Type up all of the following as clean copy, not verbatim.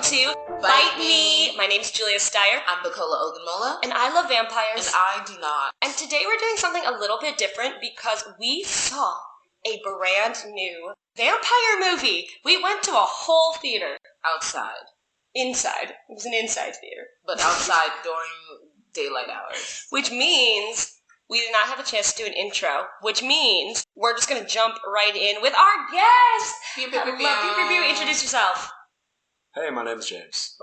welcome to Bite Me. My name's Julia Stier. I'm Bukola Ogunmola. And I love vampires. And I do not. And today we're doing something a little bit different because we saw a brand new vampire movie. We went to a whole theater. Outside. Inside. It was an inside theater. But outside during daylight hours. Which means we did not have a chance to do an intro, which means we're just going to jump right in with our guest. Pew, pew, pew, pew. Introduce yourself. Hey, my name's James.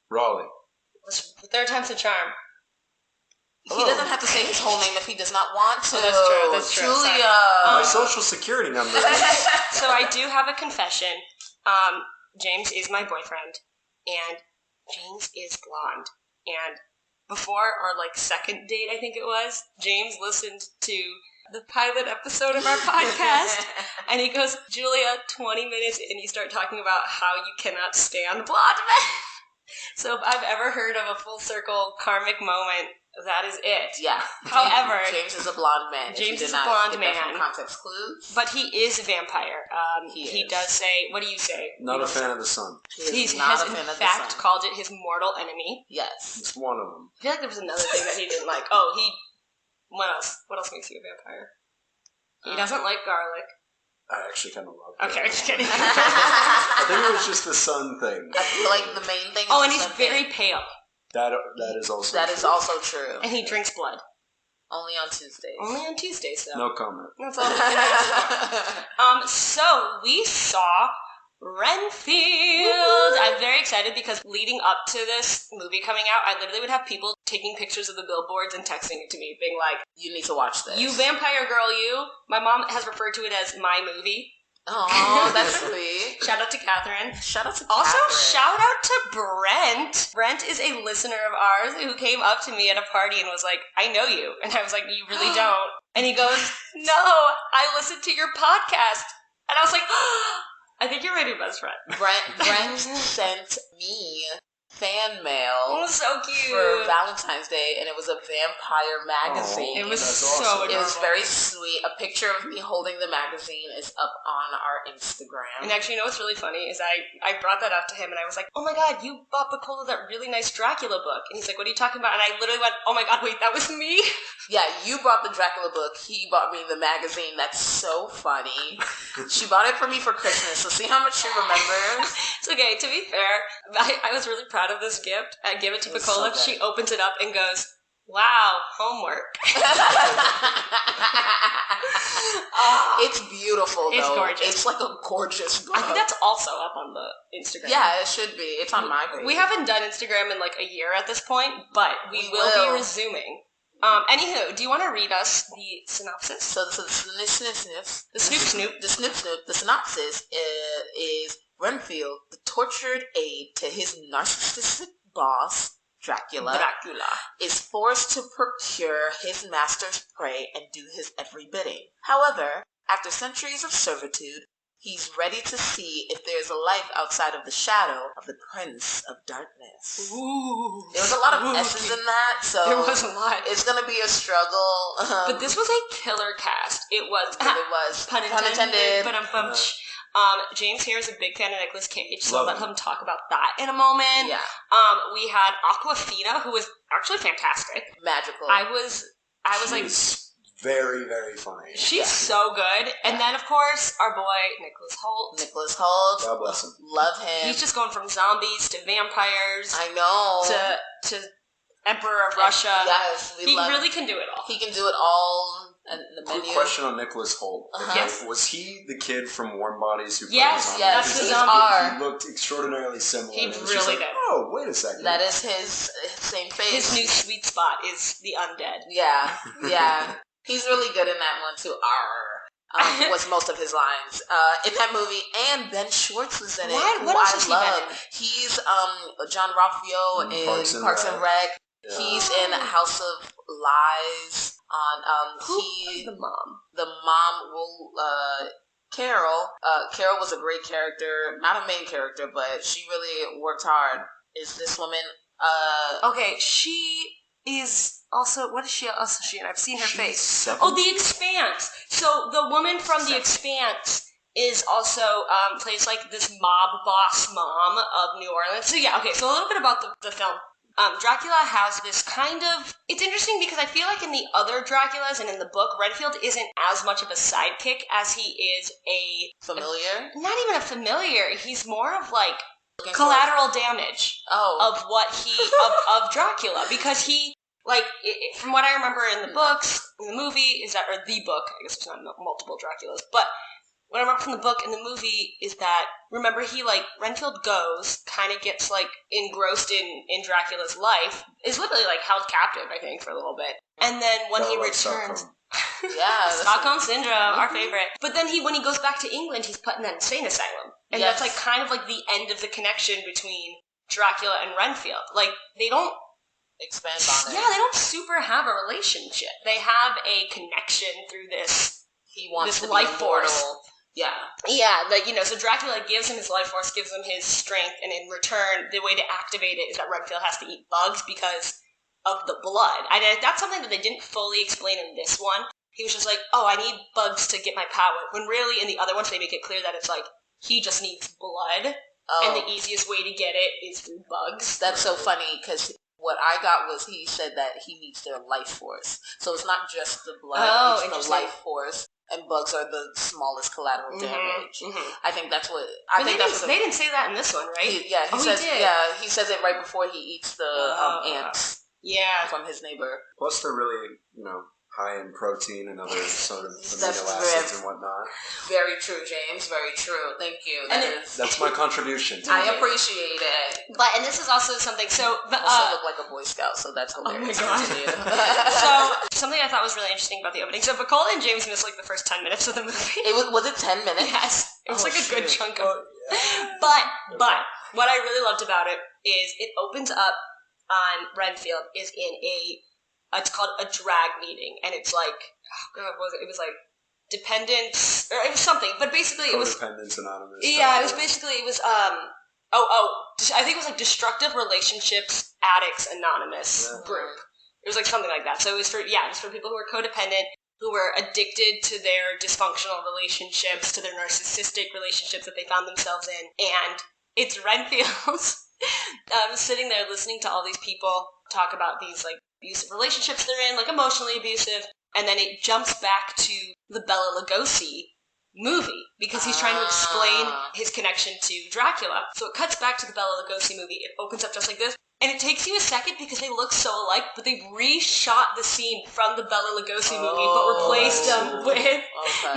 Raleigh. Third time's the charm. He doesn't have to say his whole name if he does not want to. Oh, that's true. Julia. My social security number. So I do have a confession. James is my boyfriend, and James is blonde. And before our second date, I think it was, James listened to the pilot episode of our podcast, and he goes, Julia, 20 minutes in, you start talking about how you cannot stand blonde men. So if I've ever heard of a full circle karmic moment, that is it. Yeah. However, James is a blonde man. James is a blonde man. Context clues. But he is a vampire. He does say, what do you say? Not a fan of the sun. He has in fact called it his mortal enemy. Yes. It's one of them. I feel like there was another thing that he didn't like. What else? What else makes you a vampire? He doesn't like garlic. I actually kind of love it. Okay, I'm just kidding. I think it was just the sun thing. I feel like the main thing is and he's very pale. That is also That true. is also true. And he drinks blood. Only on Tuesdays. Only on Tuesdays, though. No comment. That's all. So we saw Renfield. I'm very excited because leading up to this movie coming out, I literally would have people taking pictures of the billboards and texting it to me, being like, you need to watch this. You vampire girl, you. My mom has referred to it as my movie. Oh, that's sweet. Shout out to Catherine. Also, shout out to Brent. Brent is a listener of ours who came up to me at a party and was like, I know you. And I was like, you really don't. And he goes, no, I listened to your podcast. And I was like, I think you're my new best friend. Brent sent me fan mail. Oh, so cute. For Valentine's Day, and it was a vampire magazine. It was so adorable. It was very sweet. A picture of me holding the magazine is up on our Instagram. And actually, you know what's really funny is I brought that up to him, and I was like, oh my god, you bought Bukola that really nice Dracula book. And he's like, what are you talking about? And I literally went, oh my god, wait, that was me? Yeah, you brought the Dracula book. He bought me the magazine. That's so funny. She bought it for me for Christmas, so see how much she remembers? It's okay, to be fair, I was really proud of this gift. I give it to Bukola. She opens it up and goes, wow, homework. It's beautiful, though. It's gorgeous. It's like a gorgeous book. I think that's also up on the Instagram. Yeah, it should be. It's on my page. We haven't done Instagram in a year at this point, but we will be resuming. Anywho, do you want to read us the synopsis? So the synopsis. The synopsis is Renfield, the tortured aide to his narcissistic boss, Dracula, is forced to procure his master's prey and do his every bidding. However, after centuries of servitude, he's ready to see if there's a life outside of the shadow of the Prince of Darkness. Ooh. There was a lot of S's in that, so there was a lot. It's going to be a struggle. But this was a killer cast. It was. Pun intended. But James here is a big fan of Nicolas Cage, so I'll let him talk about that in a moment. Yeah. We had Awkwafina, who was actually fantastic. Magical. I was very, very funny. She's so good. And then, of course, our boy, Nicholas Hoult. God bless him. Love him. He's just going from zombies to vampires. I know. To Emperor of Russia. Yes, he really can do it all. He can do it all. And the Quick question on Nicholas Hoult. Yes. Was he the kid from Warm Bodies who played Yes, that's the zombie. He looked extraordinarily similar. He really did. Oh, wait a second. That is his same face. His new sweet spot is the undead. Yeah. He's really good in that one too. Was most of his lines in that movie, and Ben Schwartz was in it. What else has he been in? He's John Ralphio in Parks and Rec. Yeah. He's in House of Lies. Who's the mom? The mom, Carol. Carol was a great character, not a main character, but she really worked hard. Is this woman? Okay, she is also. What is she also? She and I've seen her face. 7? Oh, The Expanse. So the woman from The Expanse is also plays like this mob boss mom of New Orleans. So yeah, okay, so a little bit about the film. Dracula has this kind of... It's interesting because I feel like in the other Draculas and in the book, Renfield isn't as much of a sidekick as he is a... Familiar? Not even a familiar. He's more of like collateral damage of what he... of Dracula. Because he, like, from what I remember in the books, in the movie, is that... Or the book, I guess there's not multiple Draculas, but... What I remember from the book and the movie is that, remember, he, like, Renfield goes, kind of gets, like, engrossed in Dracula's life, is literally, like, held captive, I think, for a little bit. And then when he returns... Stockholm Syndrome, our favorite. But then when he goes back to England, he's put in an insane asylum. And that's, like, kind of, like, the end of the connection between Dracula and Renfield. Like, they don't... Expand on it. Yeah, they don't super have a relationship. They have a connection through this... He wants this to life be force. immortal. Yeah. Yeah, like, you know, so Dracula gives him his life force, gives him his strength, and in return, the way to activate it is that Renfield has to eat bugs because of the blood. That's something that they didn't fully explain in this one. He was just like, oh, I need bugs to get my power. When really, in the other ones, they make it clear that it's like, he just needs blood, and the easiest way to get it is through bugs. That's so funny, because what I got was he said that he needs their life force. So it's not just the blood, it's the life force. And bugs are the smallest collateral damage. Mm-hmm. I think that's what... They didn't say that in this one, right? He says it right before he eats the ants. Yeah. From his neighbor. Plus, they're really, high in protein and other sort of amino acids and whatnot. Very true, James. Very true. Thank you. That's my contribution. I appreciate it. And this is also something. So, I also look like a Boy Scout, so that's hilarious. Oh my god. So, something I thought was really interesting about the opening. So, Bukola and James missed like the first 10 minutes of the movie. Was it 10 minutes? Yes. It was like a good chunk of it. But what I really loved about it is it opens up on Renfield is in it's called a drag meeting, and it's like, it was like dependence, or it was something, but basically it was... Codependence Anonymous. Yeah, it was I think it was like Destructive Relationships Addicts Anonymous group. It was like something like that. So it was for people who were codependent, who were addicted to their dysfunctional relationships, to their narcissistic relationships that they found themselves in, and it's Renfield sitting there listening to all these people talk about these like abusive relationships they're in, like emotionally abusive, and then it jumps back to the Bela Lugosi movie because he's trying to explain his connection to Dracula. So it cuts back to the Bela Lugosi movie. It opens up just like this, and it takes you a second because they look so alike, but they've reshot the scene from the Bela Lugosi movie, but replaced them with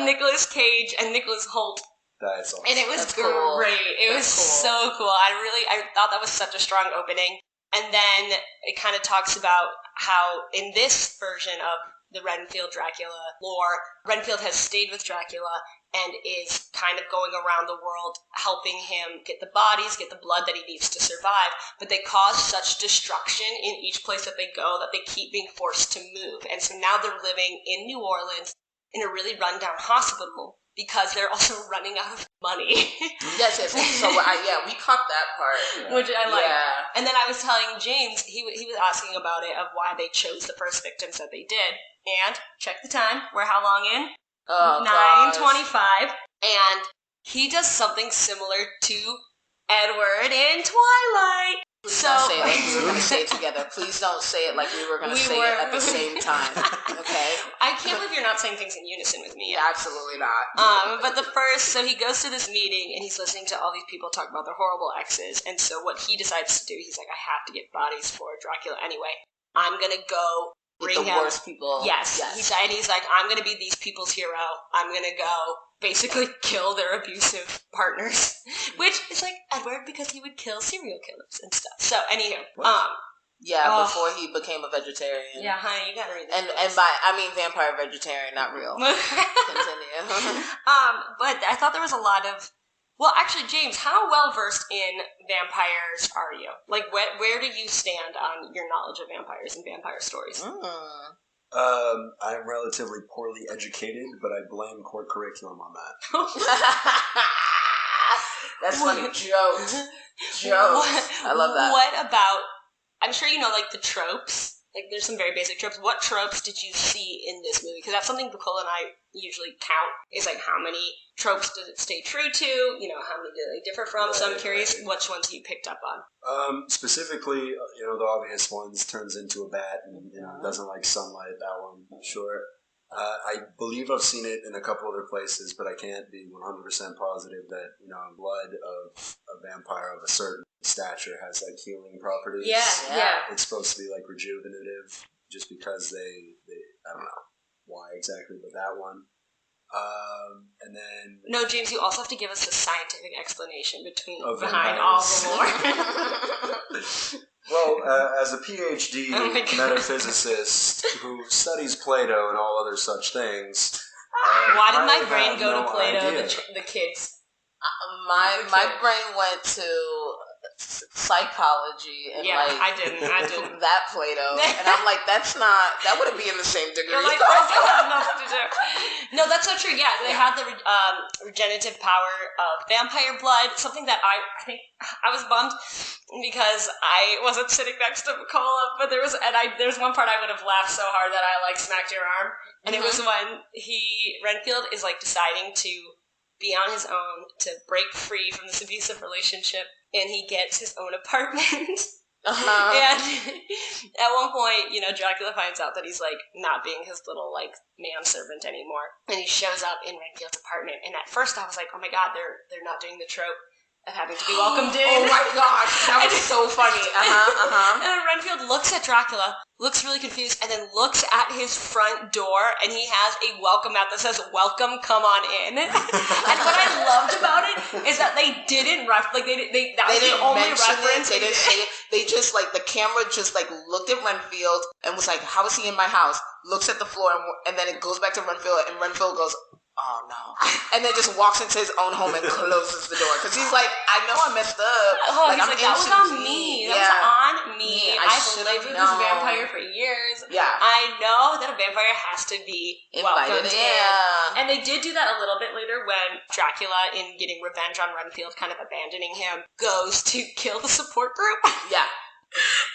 Nicolas Cage and Nicholas Hoult. That's awesome. And it was great. Cool. It was so cool. I thought that was such a strong opening. And then it kind of talks about how in this version of the Renfield Dracula lore, Renfield has stayed with Dracula and is kind of going around the world helping him get the bodies, get the blood that he needs to survive. But they cause such destruction in each place that they go that they keep being forced to move. And so now they're living in New Orleans in a really rundown hospital because they're also running out of money. Yes. So, we caught that part. Which I like. Yeah. And then I was telling James, he was asking about it, of why they chose the first victims that they did. And, check the time, we're how long in? 9:25. And he does something similar to Edward in Twilight. Please don't say it like we were going to say it together. Please don't say it like we were going to say it at the same time. Okay? I can't believe you're not saying things in unison with me. Yeah, absolutely not. But so he goes to this meeting and he's listening to all these people talk about their horrible exes. And so what he decides to do, he's like, I have to get bodies for Dracula anyway. I'm going to go bring the worst people. Yes. He's like, I'm going to be these people's hero. I'm going to go basically kill their abusive partners. Which is like Edward, because he would kill serial killers and stuff. So, anywho. Before he became a vegetarian. Yeah, honey, you gotta read this. And vampire vegetarian, not real. Continue. But I thought there was a lot of... Well, actually, James, how well versed in vampires are you? Like, where do you stand on your knowledge of vampires and vampire stories? I'm relatively poorly educated, but I blame court curriculum on that. That's funny. Jokes. I love that. What about... I'm sure you know, like, the tropes Like, there's some very basic tropes. What tropes did you see in this movie? Because that's something Bukola and I usually count, is like how many tropes does it stay true to, you know, how many do they differ from, so I'm curious which ones you picked up on. Specifically, you know, the obvious ones, turns into a bat and, you know, doesn't like sunlight, that one, sure. I believe I've seen it in a couple other places, but I can't be 100% positive that, you know, blood of a vampire of a certain stature has, like, healing properties. Yeah. It's supposed to be, like, rejuvenative just because they I don't know why exactly, but that one. And then... No, James, you also have to give us the scientific explanation behind vampires. all the lore. Well, as a PhD metaphysicist who studies Plato and all other such things... Why did my brain go to Plato, the kids? My brain went to psychology and I didn't that Plato, and I'm like, that wouldn't be in the same degree. You're like, that has nothing to do. No, that's so true. Yeah, they had the regenerative power of vampire blood, something that I think I was bummed because I wasn't sitting next to Bukola, but there's one part I would have laughed so hard that I like smacked your arm, and it was when Renfield is like deciding to be on his own to break free from this abusive relationship, and he gets his own apartment. And at one point, you know, Dracula finds out that he's like not being his little like manservant anymore, and he shows up in Renfield's apartment. And at first, I was like, oh my god, they're not doing the trope of having to be welcomed in. Oh my gosh, that was so funny. And then Renfield looks at Dracula, looks really confused, and then looks at his front door, and he has a welcome mat that says, "Welcome, come on in." And what I loved about it is that they didn't that was the only reference. They didn't say it. They just like the camera just like looked at Renfield and was like, "How is he in my house?" Looks at the floor, and then it goes back to Renfield, and Renfield goes, "Oh no," and then just walks into his own home and closes the door because he's like, "I know I messed up. Like, that was on me. That was on me. I've lived with this vampire for years. Yeah, I know that a vampire has to be welcomed in." Yeah. And they did do that a little bit later when Dracula, in getting revenge on Renfield, kind of abandoning him, goes to kill the support group. Yeah.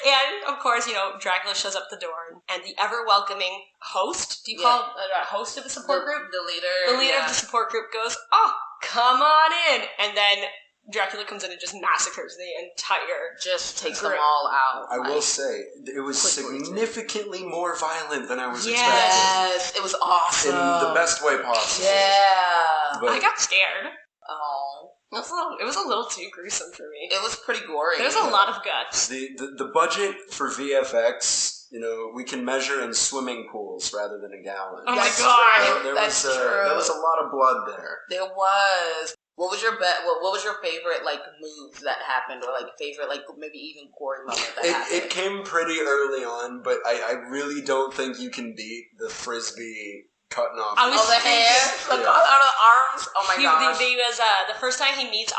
And, of course, you know, Dracula shows up the door, and the ever-welcoming host, do you call it host of the support group? The leader. The leader of the support group goes, "Oh, come on in." And then Dracula comes in and just massacres the entire Just takes group. them all out. I will say, it was significantly more violent than I was expecting. Yes, it was awesome. In the best way possible. Yeah. But I got scared. Oh. It was a little too gruesome for me. It was pretty gory. There's a lot of guts. The budget for VFX, you know, we can measure in swimming pools rather than a gallon. Oh my god, there was a lot of blood there. There was. What was your What was your favorite like move that happened, or like favorite like maybe even gory moment that happened? It came pretty early on, but I really don't think you can beat the frisbee cutting off the hair, out of the arms. Oh my gosh! He was the first time he meets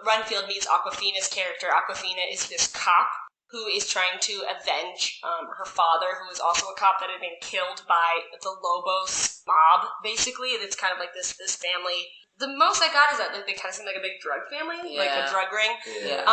Renfield meets Awkwafina's character. Awkwafina is this cop who is trying to avenge her father, who is also a cop that had been killed by the Lobos mob. Basically, it's kind of like this family. The most I got is that they kind of seem like a big drug family, like a drug ring. Yeah.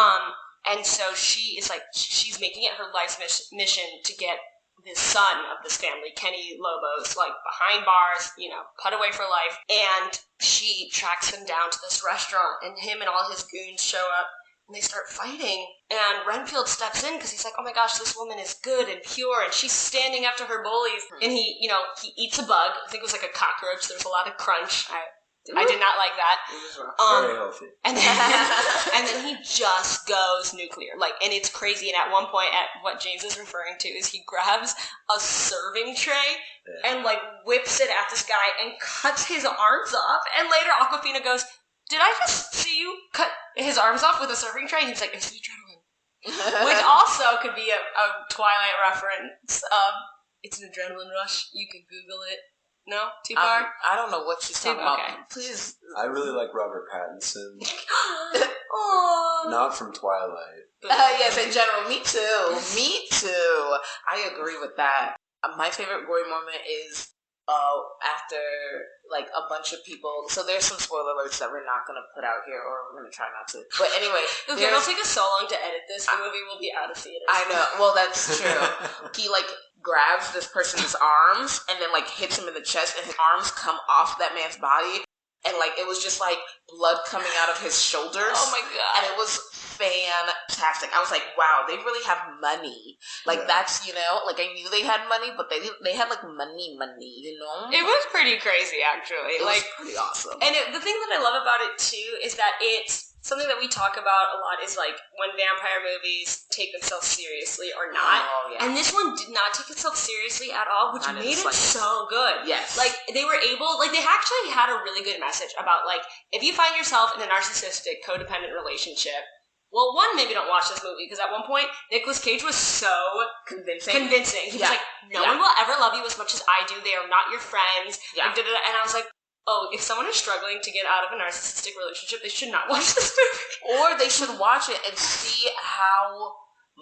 And so she is like she's making it her life's mission to get the son of this family, Kenny Lobos, like behind bars, you know, put away for life. And she tracks him down to this restaurant, and him and all his goons show up, and they start fighting. And Renfield steps in because he's like, oh my gosh, this woman is good and pure, and she's standing up to her bullies. And he eats a bug. I think it was like a cockroach. There's a lot of crunch. I did not like that. Very healthy. And then he just goes nuclear. And it's crazy. And at one point, what James is referring to is he grabs a serving tray and whips it at this guy and cuts his arms off. And later, Awkwafina goes, "Did I just see you cut his arms off with a serving tray?" And he's like, "It's adrenaline," which also could be a Twilight reference. It's an adrenaline rush. You can Google it. No? Too far? I don't know what she's talking about. Okay. Please. I really like Robert Pattinson. Aww. Not from Twilight. Yes, in general. Me too. Me too. I agree with that. My favorite gory moment is after a bunch of people. So there's some spoiler alerts that we're not going to put out here, or we're going to try not to. But anyway. Okay, it'll take us so long to edit this. The movie will be out of theaters. I know. Well, that's true. He grabs this person's arms and then like hits him in the chest, and his arms come off that man's body, and like it was just like blood coming out of his shoulders. Oh my god! And it was fantastic. I was like, wow, they really have money. Like that's, you know, like I knew they had money, but they had like money, you know. It was pretty crazy, actually. It like was pretty awesome. And the thing that I love about it too is that it's something that we talk about a lot is like when vampire movies take themselves seriously or not. Oh, yeah. And this one did not take itself seriously at all, which made it so good. Yes. Like they were able, like they actually had a really good message about like if you find yourself in a narcissistic, codependent relationship. Well, one, maybe don't watch this movie because at one point Nicolas Cage was so convincing. He was like, "No one will ever love you as much as I do. They are not your friends." Yeah. And I was like, "Oh, if someone is struggling to get out of a narcissistic relationship, they should not watch this movie, or they should watch it and see how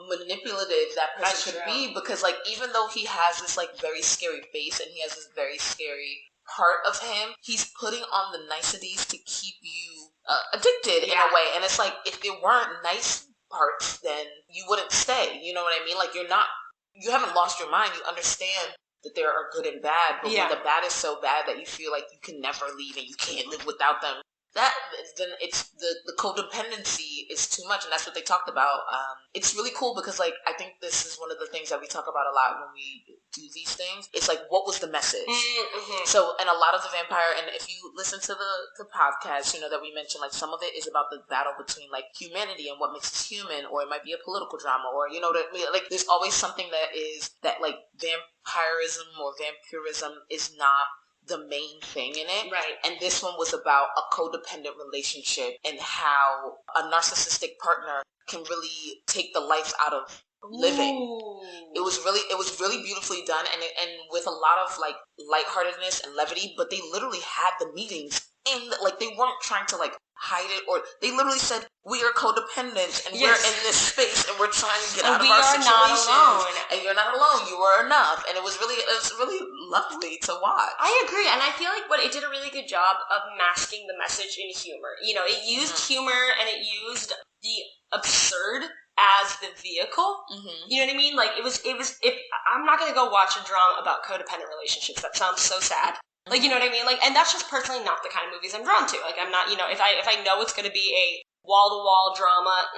manipulative that person could be." Because, like, even though he has this like very scary face and he has this very scary part of him, he's putting on the niceties to keep you addicted in a way. And it's like, if there weren't nice parts, then you wouldn't stay. You know what I mean? Like, you haven't lost your mind. You understand that there are good and bad, but when the bad is so bad that you feel like you can never leave and you can't live without them, then it's the codependency is too much. And that's what they talked about. It's really cool because, like, I think this is one of the things that we talk about a lot when we do these things. It's like, what was the message? Mm-hmm. So, and a lot of the vampire, and if you listen to the podcast, you know that we mentioned, like, some of it is about the battle between, like, humanity and what makes us human, or it might be a political drama, or, you know, like, there's always something that, like, vampirism or vampirism is not the main thing in it. Right. And this one was about a codependent relationship and how a narcissistic partner can really take the life out of living. Ooh. It was really beautifully done, and with a lot of like lightheartedness and levity, but they literally had the meetings in like they weren't trying to like hide it, or they literally said, we are codependent and we're in this space and we're trying to get out of our situations. We are not alone. And you're not alone. You are enough. And it was really lovely to watch. I agree. And I feel like it did a really good job of masking the message in humor. You know, it used humor and it used the absurd as the vehicle. Mm-hmm. You know what I mean? Like it was if I'm not going to go watch a drama about codependent relationships. That sounds so sad. Like, you know what I mean? Like, and that's just personally not the kind of movies I'm drawn to. Like, I'm not, you know, if I know it's going to be a wall-to-wall drama,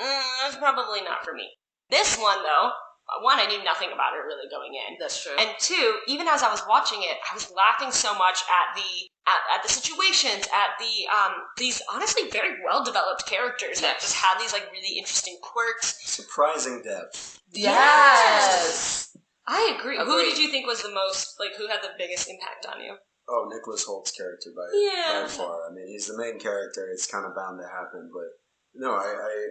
it's probably not for me. This one, though, one, I knew nothing about it really going in. That's true. And two, even as I was watching it, I was laughing so much at the situations, at these honestly very well-developed characters that just had these, like, really interesting quirks. Surprising depth. Yes! I agree. Who did you think was the most, like, who had the biggest impact on you? Oh, Nicholas Holt's character by far. I mean, he's the main character. It's kind of bound to happen. But, no, I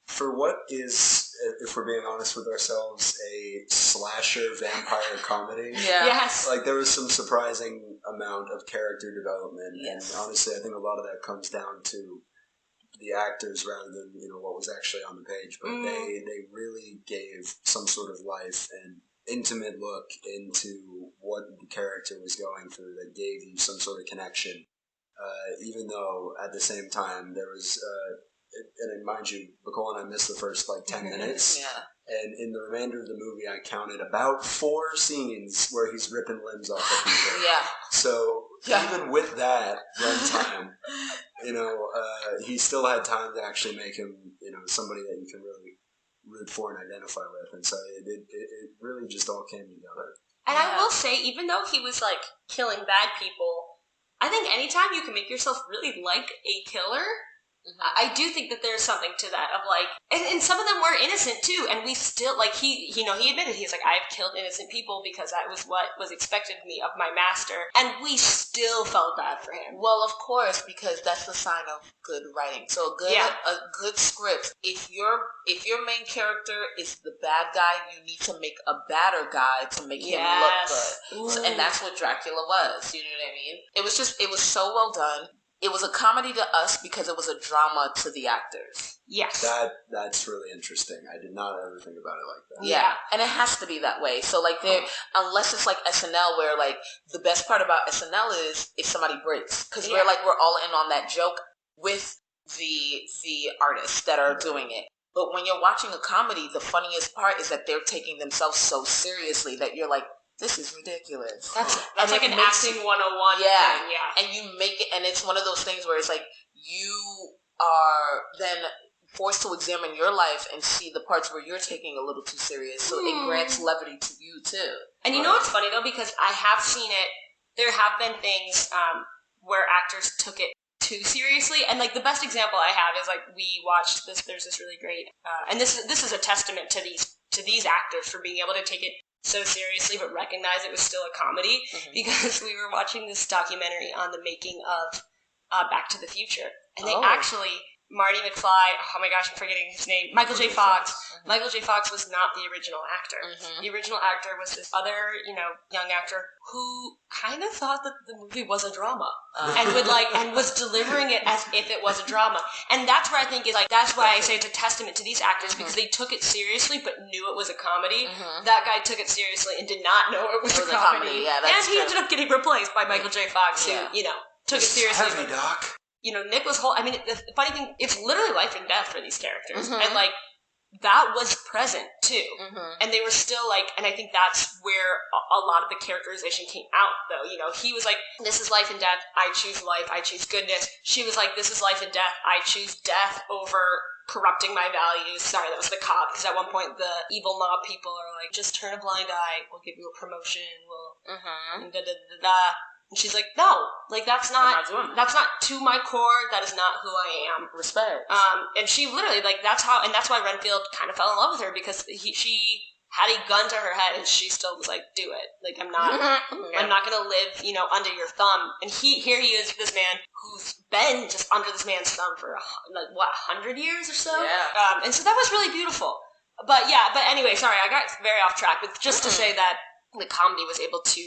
for what is, if we're being honest with ourselves, a slasher vampire comedy. Yes. Like, there was some surprising amount of character development. Yes. And honestly, I think a lot of that comes down to the actors rather than, you know, what was actually on the page. But they really gave some sort of life and intimate look into what the character was going through that gave you some sort of connection, even though at the same time there was and mind you, Bukola and I missed the first like 10 minutes, and in the remainder of the movie I counted about 4 scenes where he's ripping limbs off of people. So even with that runtime, you know, he still had time to actually make him, you know, somebody that you can really root for and identify with, and so it really just all came together. And I will say, even though he was like killing bad people, I think anytime you can make yourself really like a killer, I do think that there's something to that of like, and some of them were innocent too, and we still, like, he admitted, he's like, I've killed innocent people because that was what was expected of me, of my master, and we still felt bad for him. Well, of course, because that's the sign of good writing. So a good script, if your main character is the bad guy, you need to make a badder guy to make him look good. So, and that's what Dracula was, you know what I mean? It was so well done. It was a comedy to us because it was a drama to the actors. Yes. That's really interesting. I did not ever think about it like that. Yeah. And it has to be that way. So, like, unless it's like SNL, where, like, the best part about SNL is if somebody breaks. Because we're all in on that joke with the artists that are doing it. But when you're watching a comedy, the funniest part is that they're taking themselves so seriously that you're like, this is ridiculous. That's like an acting 101 thing, And you make it, and it's one of those things where it's like, you are then forced to examine your life and see the parts where you're taking a little too serious. So it grants levity to you, too. And you know what's funny, though? Because I have seen it, there have been things where actors took it too seriously, and like the best example I have is like we watched this. There's this really great, and this is a testament to these actors for being able to take it so seriously, but recognize it was still a comedy. Because we were watching this documentary on the making of Back to the Future, and they actually. Marty McFly, oh my gosh, I'm forgetting his name. Michael J. Fox. Michael J. Fox was not the original actor. The original actor was this other, young actor who kind of thought that the movie was a drama and was delivering it as if it was a drama. And that's where I think that's why I say it's a testament to these actors because they took it seriously but knew it was a comedy. That guy took it seriously and did not know it was a comedy. Yeah, that's and he ended up getting replaced by Michael J. Fox, who, took it seriously. Heavy, Doc. Nick was the funny thing, it's literally life and death for these characters. And, that was present, too. And they were still, and I think that's where a lot of the characterization came out, though. He was like, this is life and death, I choose life, I choose goodness. She was like, this is life and death, I choose death over corrupting my values. Sorry, that was the cop, because at one point the evil mob people are like, just turn a blind eye, we'll give you a promotion, we'll da-da-da-da. And she's like, no, that's not to my core, that is not who I am. Respect. And she literally, that's why Renfield kind of fell in love with her, because she had a gun to her head, and she still was like, do it. I'm not gonna live, under your thumb. And here he is, this man who's been just under this man's thumb for 100 years or so? Yeah. And so that was really beautiful. But anyway, sorry, I got very off track, but just to say that the comedy was able to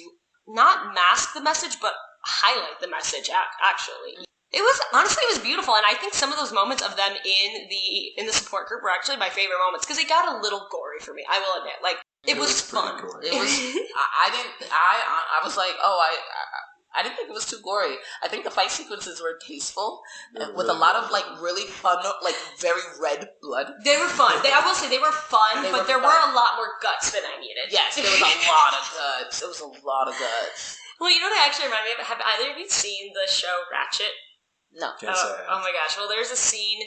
not mask the message, but highlight the message, actually. It was beautiful, and I think some of those moments of them in the support group were actually my favorite moments, because it got a little gory for me, I will admit. It was fun. Gory. It was, I was like, I didn't think it was too gory. I think the fight sequences were tasteful, with a lot of, really fun, very red blood. They were fun. I will say they were fun, but there were a lot more guts than I needed. Yes, there was a lot of guts. It was a lot of guts. Well, you know what actually reminded me of? Have either of you seen the show Ratchet? No. Can't say I have. Oh my gosh. Well, there's a scene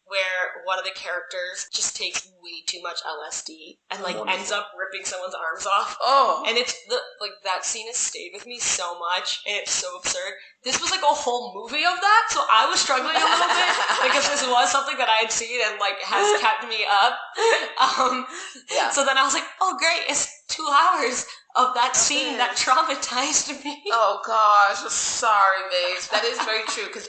where one of the characters just takes way too much LSD and ends up ripping someone's arms off. Oh. And it's that scene has stayed with me so much, and it's so absurd. This was a whole movie of that, so I was struggling a little bit because this was something that I had seen and has kept me up. Yeah. So then I was like, oh great, it's 2 hours of that scene that traumatized me. Oh gosh, I'm sorry, babes. That is very true, because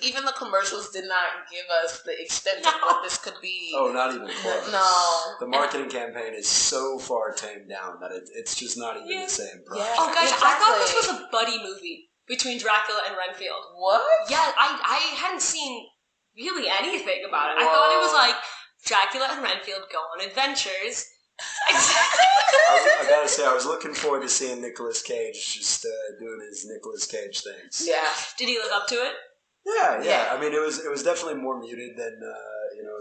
even the commercials did not give us the extent of what this could be. Oh, not even close. No. The marketing campaign is so far tamed down that it's just not even the same product. Yeah. Oh gosh, Exactly. I thought this was a buddy movie between Dracula and Renfield. What? Yeah, I hadn't seen really anything about it. Whoa. I thought it was Dracula and Renfield go on adventures. I gotta say, I was looking forward to seeing Nicolas Cage just doing his Nicolas Cage things. Yeah. Did he live up to it? Yeah. I mean, it was definitely more muted than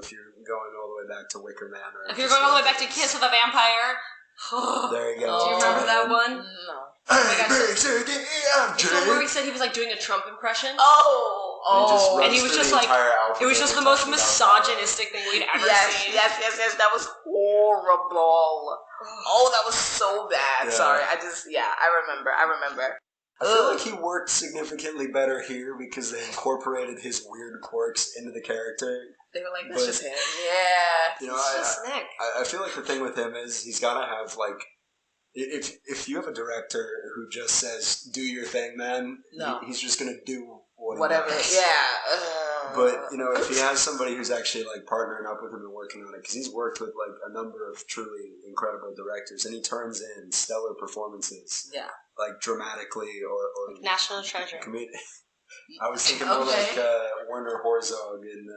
if you're going all the way back to Wicker Man, or If you're going all the way back to Kiss of a Vampire. There you go. Do you remember that one? No. Oh my gosh. It's the one where he said he was doing a Trump impression. And he was just it was just the most misogynistic thing we'd ever seen. Yes. That was horrible. Oh, that was so bad. Yeah. Sorry. I remember. I feel like he worked significantly better here because they incorporated his weird quirks into the character. They were like, that's just him. Yeah. It's just Nick. I feel like the thing with him is he's got to have, if you have a director who just says, do your thing, man, he's just going to do whatever. Yeah. But, if he has somebody who's actually, partnering up with him and working on it, because he's worked with, a number of truly incredible directors, and he turns in stellar performances. Yeah. Dramatically or National Treasure. I was thinking more Werner Herzog in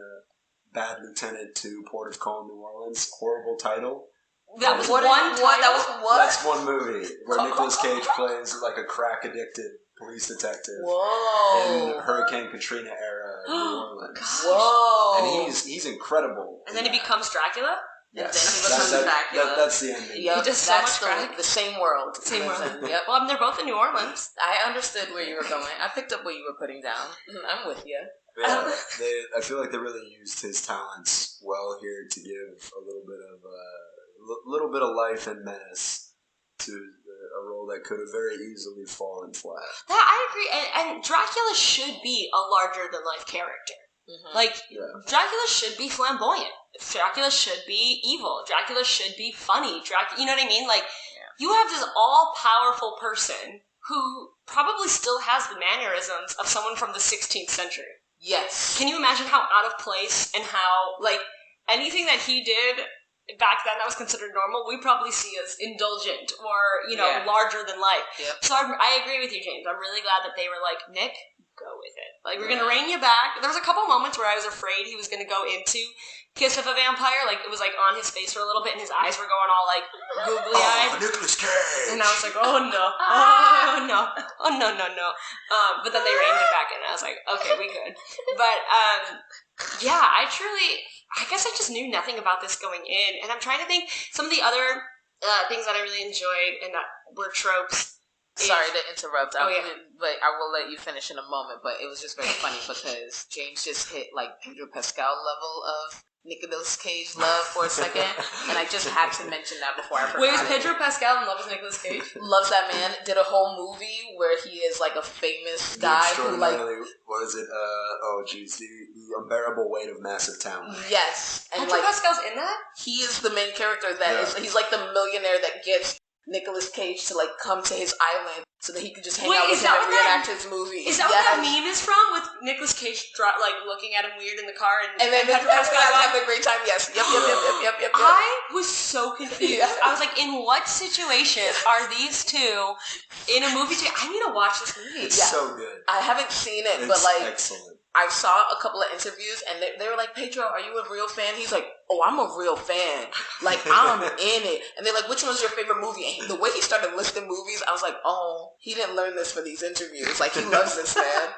Bad Lieutenant to Port of Call, New Orleans. Horrible title. That was one title? That was what? That's one movie where Nicolas Cage plays a crack-addicted police detective. Whoa. In Hurricane Katrina era New Orleans. Gosh. Whoa! And he's incredible. And then he becomes Dracula? Yes. And then he becomes Dracula. That's the ending. Yep, He does so much crack. The same world. Same world. Yep. Well, they're both in New Orleans. I understood where you were going. I picked up what you were putting down. I'm with you. Yeah, I feel like they really used his talents well here to give a little bit of life and menace to a role that could have very easily fallen flat. That I agree, and Dracula should be a larger than life character. Mm-hmm. Like Dracula should be flamboyant. Dracula should be evil. Dracula should be funny. You know what I mean? Like you have this all powerful person who probably still has the mannerisms of someone from the 16th century. Yes. Can you imagine how out of place and how like anything that he did back then that was considered normal, we probably see as indulgent or, larger than life. Yep. So I agree with you, James. I'm really glad that they were like, Nick, go with it. Like, we're going to rein you back. There was a couple moments where I was afraid he was going to go into Kiss of a Vampire. Like, it was like on his face for a little bit and his eyes were going all like googly-eyed. Oh, Nicolas Cage! And I was like, oh no. Oh no. Oh no, no, no. But then they reined it back in and I was like, okay, we good. But, yeah, I guess I just knew nothing about this going in, and I'm trying to think some of the other things that I really enjoyed and that were tropes. Sorry to interrupt, but I will let you finish in a moment, but it was just very funny because James just hit like Pedro Pascal level of Nicolas Cage love for a second, and I just had to mention that before I forgot. Wait, was Pedro Pascal in love with Nicolas Cage? Loves that man. Did a whole movie where he is like a famous guy who like what is it? The unbearable weight of massive talent. Yes, and Pedro like Pascal's in that? he is the main character he's like the millionaire that gets Nicolas Cage to like come to his island so that he could just hang out with him and reenact his movie. Is that what that meme is from? With Nicolas Cage like looking at him weird in the car and then Pedro Pascal having a great time. Yes. Yep. I was so confused. I was like, in what situation are these two in a movie together? I need to watch this movie. It's so good. I haven't seen it, It's but like excellent. I saw a couple of interviews and they were like, Pedro, are you a real fan? He's like, oh, I'm a real fan. Like, I'm in it. And they're like, which one's your favorite movie? And the way he started listing movies, I was like, oh, he didn't learn this for these interviews. Like, he loves this, man.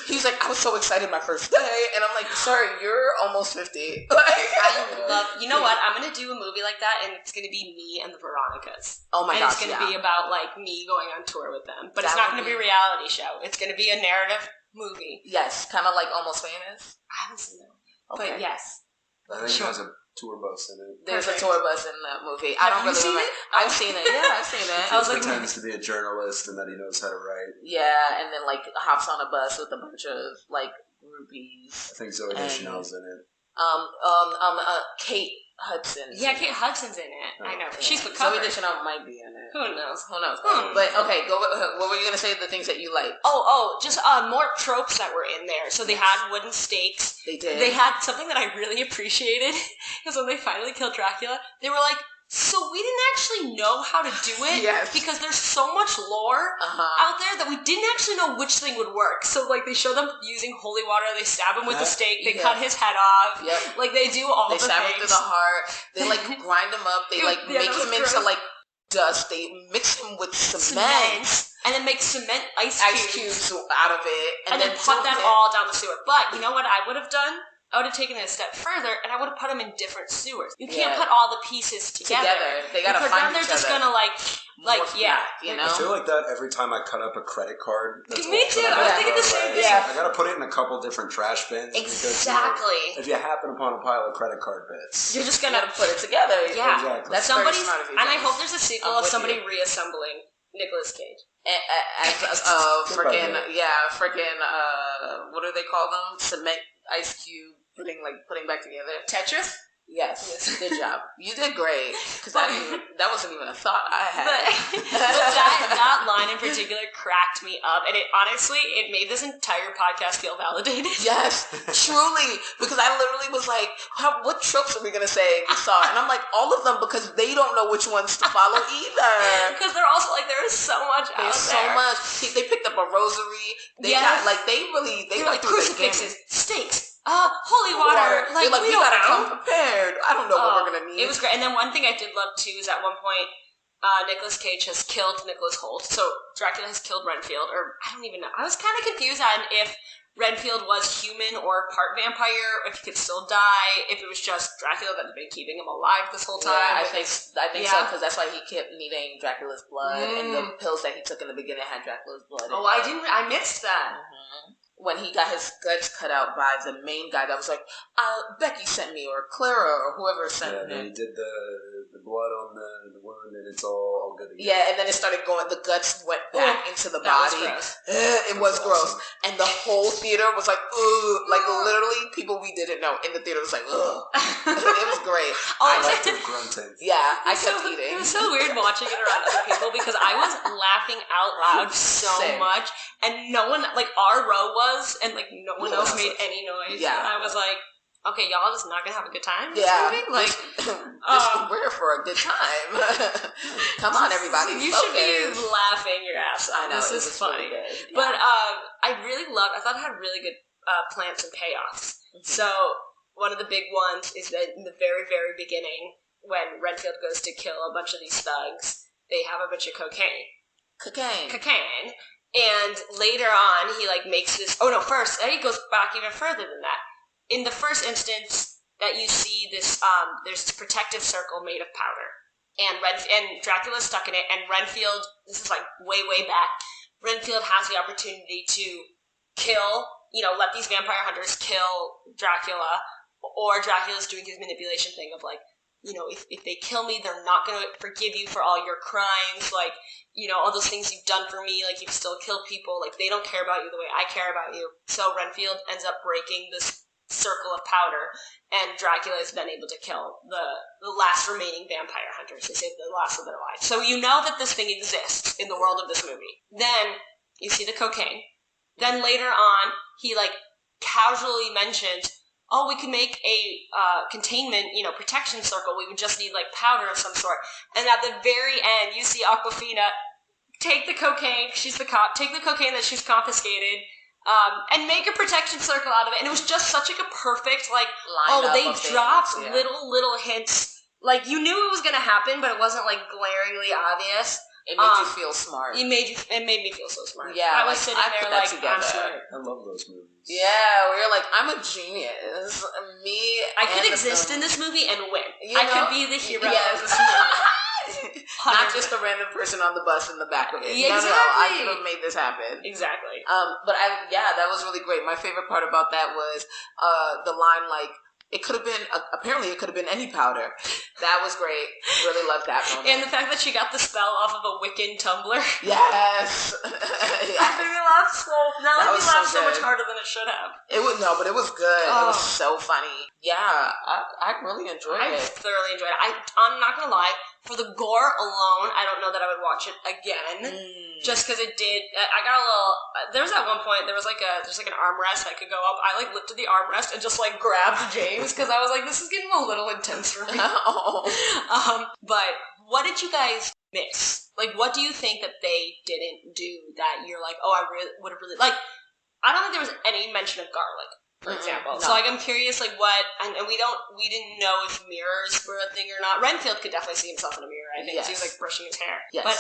He's like, I was so excited my first day. And I'm like, sir, you're almost 50. I love, you know what? I'm going to do a movie like that and it's going to be me and the Veronicas. Oh my gosh, gosh, And it's going to be about, like, me going on tour with them. But it's not going to be a reality show. It's going to be a narrative movie. Yes, kind of like Almost Famous. I haven't seen that. Okay. But yes. I think there's a tour bus in it. There's a tour bus in that movie. Have you seen it? I've seen it. Yeah, I've seen it. He pretends to be a journalist and that he knows how to write. Yeah, and then like hops on a bus with a bunch of like groupies. I think Zoe Deschanel's in it. Kate Hudson. Yeah, Kate Hudson's in it. I know. Yeah. She's the cover. Zoe Deschanel might be in it. Who knows? But okay, what were you gonna say? The things that you like? Just more tropes that were in there. So they had wooden stakes. They did. They had something that I really appreciated because when they finally killed Dracula, they were like, so we didn't actually know how to do it because there's so much lore out there that we didn't actually know which thing would work. So like they show them using holy water, they stab him with the stake, they cut his head off. Yep. Like they do all the things. They stab him through the heart. They like grind him up. They like make him into like dust. They mix him with cement. And then make cement ice cubes out of it. And then put that all down the sewer. But you know what I would have done? I would have taken it a step further, and I would have put them in different sewers. You can't put all the pieces together. They gotta find each other. They're just gonna you know. I feel like that every time I cut up a credit card. Me too. I was thinking the same thing. I gotta put it in a couple different trash bins. Exactly. Because, if you happen upon a pile of credit card bits, you're just gonna put it together. Yeah, exactly. That's very smart of you. And I hope there's a sequel of somebody reassembling Nicolas Cage. Freaking what do they call them? Cement ice cube. Putting back together. Tetris? Yes. Good job. You did great. Because that wasn't even a thought I had. But that line in particular cracked me up. And it made this entire podcast feel validated. Yes. Truly. Because I literally was like, what tropes are we going to say we saw? And I'm like, all of them, because they don't know which ones to follow either. Because they're also like, there is so much out there. There's so much. They picked up a rosary. They got, they went through crucifixes, stakes. Holy water. Like we gotta come prepared. I don't know what we're gonna need. It was great. And then one thing I did love too is at one point, Nicolas Cage has killed Nicholas Hoult. So Dracula has killed Renfield, or I don't even know. I was kind of confused on if Renfield was human or part vampire, if he could still die, if it was just Dracula that had been keeping him alive this whole time. Yeah, I think so, because that's why he kept needing Dracula's blood, and the pills that he took in the beginning had Dracula's blood. Oh, I missed that. Mm-hmm. When he got his guts cut out by the main guy that was like, Becky sent me, or Clara, or whoever sent me. Yeah, he did the blood on the wound, and it's all good again. Yeah, and then it started going, the guts went back into the body. It was gross. And the whole theater was like, ugh. Like, literally, people we didn't know in the theater was like, ugh. It was great. I liked it grunting. Yeah, I kept eating. It was so weird watching it around other people because I was laughing out loud so much. And no one, like, our row was, and, like, no one else made any noise. Yeah. And I was like, okay, y'all just not gonna have a good time? Yeah. Like, we're here for a good time. Come on, everybody. You should be laughing your ass off. I know. This is funny. Really good. Yeah. But, I thought it had really good, plans and payoffs. Mm-hmm. So, one of the big ones is that in the very, very beginning, when Renfield goes to kill a bunch of these thugs, they have a bunch of cocaine. Cocaine. And later on, he, like, makes this... Oh, no, first, Eddie goes back even further than that. In the first instance that you see this, there's this protective circle made of powder. And Dracula's stuck in it, and Renfield, this is, like, way, way back, Renfield has the opportunity to kill, let these vampire hunters kill Dracula, or Dracula's doing his manipulation thing of, like, if they kill me, they're not going to forgive you for all your crimes, like, all those things you've done for me, like, you've still killed people, like, they don't care about you the way I care about you. So Renfield ends up breaking this circle of powder, and Dracula is then able to kill the last remaining vampire hunters. They save the last of their lives. So you know that this thing exists in the world of this movie. Then, you see the cocaine. Then later on, he, like, casually mentions, oh, we can make a containment, protection circle. We would just need, like, powder of some sort. And at the very end, you see Aquafina take the cocaine, she's the cop, take the cocaine that she's confiscated, and make a protection circle out of it. And it was just such, like, a perfect, like, they dropped little hints. Like, you knew it was going to happen, but it wasn't, like, glaringly obvious. It made you feel smart. It made me feel so smart. Yeah, I was sitting there like, I'm smart. I love those movies. Yeah, we were like, I'm a genius. I could exist in this movie and win. I could be the hero of this movie. Not just a random person on the bus in the back of it. Yeah, exactly. No, I could have made this happen. Exactly. But that was really great. My favorite part about that was the line, like, it could have been, apparently it could have been any powder. That was great. Really loved that moment. And the fact that she got the spell off of a Wiccan tumbler. Yes. I made me laugh so much harder than it should have. But it was good. It was so funny. Yeah, I really enjoyed it. I thoroughly enjoyed it. I'm not gonna lie, for the gore alone, I don't know that I would watch it again. Just because it did. I got a little. There was at one point there's like an armrest that could go up. I, like, lifted the armrest and just, like, grabbed James because I was like, this is getting a little intense for me. But what did you guys miss? Like, what do you think that they didn't do that you're like, oh, I would have really, like, I don't think there was any mention of garlic, for example. No. So, like, I'm curious, like, what, and we didn't know if mirrors were a thing or not. Renfield could definitely see himself in a mirror, I think. Yes. He was, like, brushing his hair. Yes. But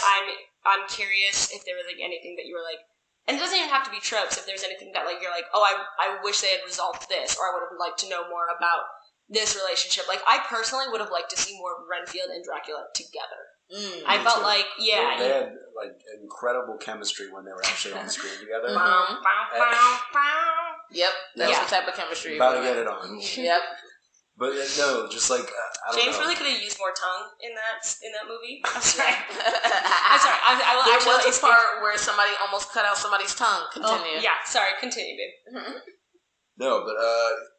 I'm curious if there was, like, anything that you were like, and it doesn't even have to be tropes, if there's anything that, like, you're like, oh, I wish they had resolved this, or I would have liked to know more about this relationship. Like, I personally would have liked to see more of Renfield and Dracula together. I felt like, they had, like, incredible chemistry when they were actually on screen together. Yep, that's the type of chemistry. About to get it on. Yep. But no, just like I don't James know. really could have used more tongue in that movie. I'm sorry. I'm sorry. There was a part where somebody almost cut out somebody's tongue. Continue. Oh, yeah. Sorry. Continue, babe. No, but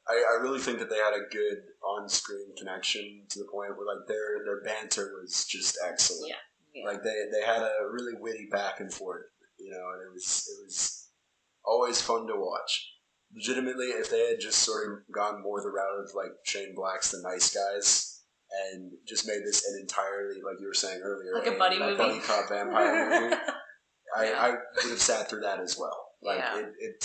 I really think that they had a good on-screen connection to the point where, like, their banter was just excellent. Yeah. Like they had a really witty back and forth, and it was always fun to watch. Legitimately, if they had just sort of gone more the route of, like, Shane Black's The Nice Guys and just made this an entirely, like you were saying earlier, like a buddy movie, buddy cop vampire movie, I would have sat through that as well. Like, it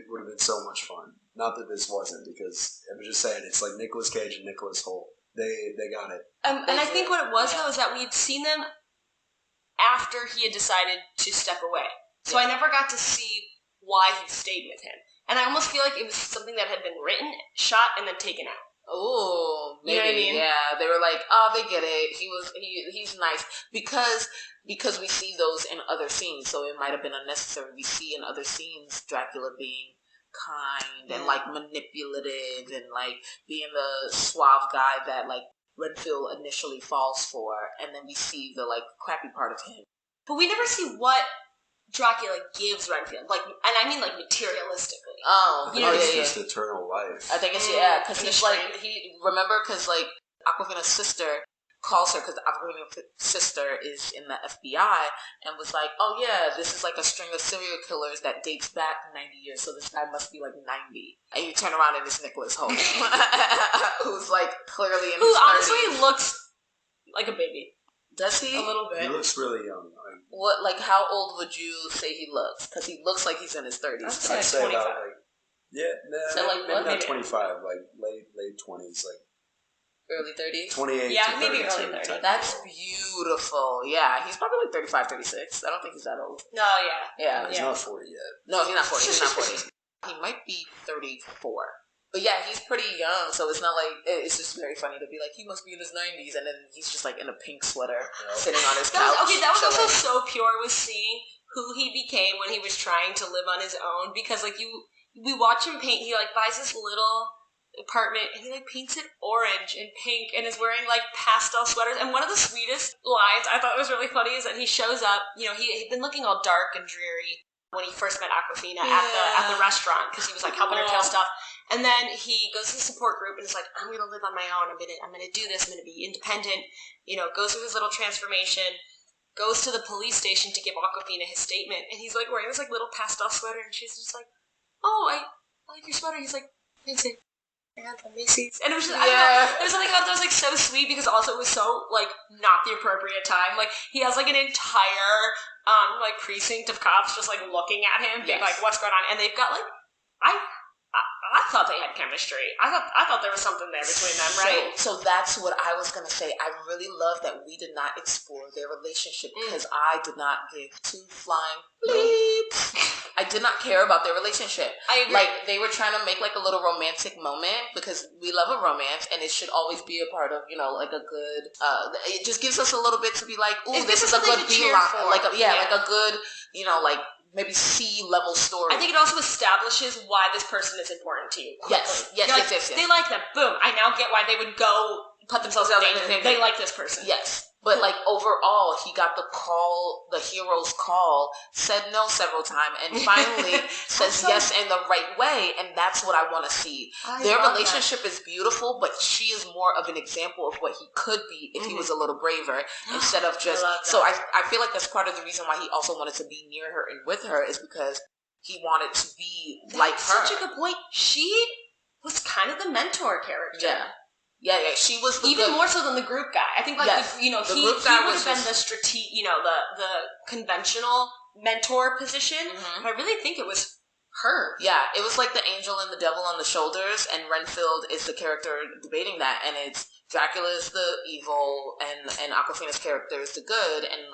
would have been so much fun. Not that this wasn't, because I'm just saying, it's like Nicolas Cage and Nicholas Hoult. They got it. And I think what it was, though, is that we had seen them after he had decided to step away. So I never got to see why he stayed with him. And I almost feel like it was something that had been written, shot, and then taken out. Oh, maybe. You know what I mean? Yeah, they were like, oh, they get it. He's nice because we see those in other scenes, so it might have been unnecessary. We see in other scenes Dracula being kind and like manipulative and like being the suave guy that like Renfield initially falls for, and then we see the like crappy part of him. But we never see what Dracula gives Renfield, like, and I mean like materialistically. I think it's just eternal life. I think it's because he's like because like Awkwafina's sister calls her because Awkwafina's sister is in the FBI and was like, oh yeah, this is like a string of serial killers that dates back 90 years, so this guy must be like 90. And you turn around and it's Nicholas Hoult, who's like clearly in his 30s. Who honestly looks like a baby. Does he? A little bit. He looks really young. What, like, how old would you say he looks? Because he looks like he's in his 30s. I'd say 25. about, maybe not 25, like late 20s, like early 30s? 28 yeah, to maybe 32. early 30s. That's beautiful. Yeah, he's probably like 35, 36. I don't think he's that old. No, yeah. He's not 40 yet. No, he's not 40. He's not 40. He might be 34. But yeah, he's pretty young, so it's not like, it's just very funny to be like, he must be in his 90s, and then he's just like in a pink sweater, sitting on his couch. That was also so pure, was seeing who he became when he was trying to live on his own, because like we watch him paint, he like buys this little apartment, and he like paints it orange and pink, and is wearing like pastel sweaters, and one of the sweetest lines I thought was really funny is that he shows up, he'd been looking all dark and dreary when he first met Awkwafina at the restaurant, because he was like helping her kill stuff. And then he goes to the support group and is like, I'm going to live on my own. I'm going to do this. I'm going to be independent. Goes through his little transformation, goes to the police station to give Awkwafina his statement. And he's like wearing this like little pastel sweater. And she's just like, oh, I like your sweater. He's like, thanks. I got from Macy's. And it was just, I don't know. There's something about it that was like so sweet, because also it was so like not the appropriate time. Like he has like an entire like precinct of cops just like looking at him, being like, what's going on? And they've got like, I thought they had chemistry. I thought there was something there between them, right? So that's what I was going to say. I really love that we did not explore their relationship, because I did not give two flying bleeps. I did not care about their relationship. I agree. Like, they were trying to make like a little romantic moment, because we love a romance, and it should always be a part of, like a good, it just gives us a little bit to be like, ooh, this is a good beeline. Like a good, like, maybe C-level story. I think it also establishes why this person is important to you. Yes. They like them. Boom. I now get why they would go put themselves in danger. They like this person. Yes. But like overall, he got the hero's call, said no several times, and finally says yes in the right way, and that's what I want to see. Their relationship is beautiful, but she is more of an example of what he could be if he was a little braver, instead of just... So I feel like that's part of the reason why he also wanted to be near her and with her, is because he wanted to be like her. Such a good point. She was kind of the mentor character. Yeah, she was even more so than the group guy. I think, like, he would have been the the conventional mentor position. But I really think it was her. Yeah, it was like the angel and the devil on the shoulders, and Renfield is the character debating that, and it's Dracula is the evil, and Awkwafina's character is the good, and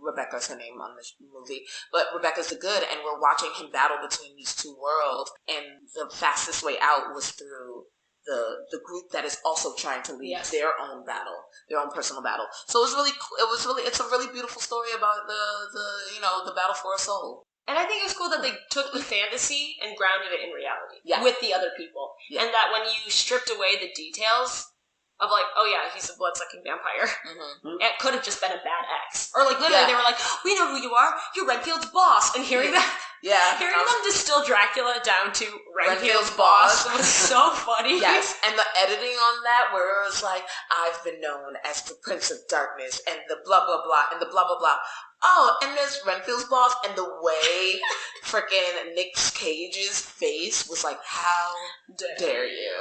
Rebecca's her name on this movie, but Rebecca's the good, and we're watching him battle between these two worlds, and the fastest way out was through the group that is also trying to lead their own battle, their own personal battle. So it's a really beautiful story about the battle for a soul. And I think it was cool that they took the fantasy and grounded it in reality with the other people. And that when you stripped away the details of like, oh yeah, he's a blood-sucking vampire, it could have just been a bad ex. Or like literally they were like, we know who you are, you're Renfield's boss. And hearing that... Hearing them distill Dracula down to Renfield's boss was so funny. Yes, and the editing on that, where it was like, I've been known as the Prince of Darkness, and the blah, blah, blah, and the blah, blah, blah. Oh, and there's Renfield's boss, and the way freaking Nick Cage's face was like, how dare you?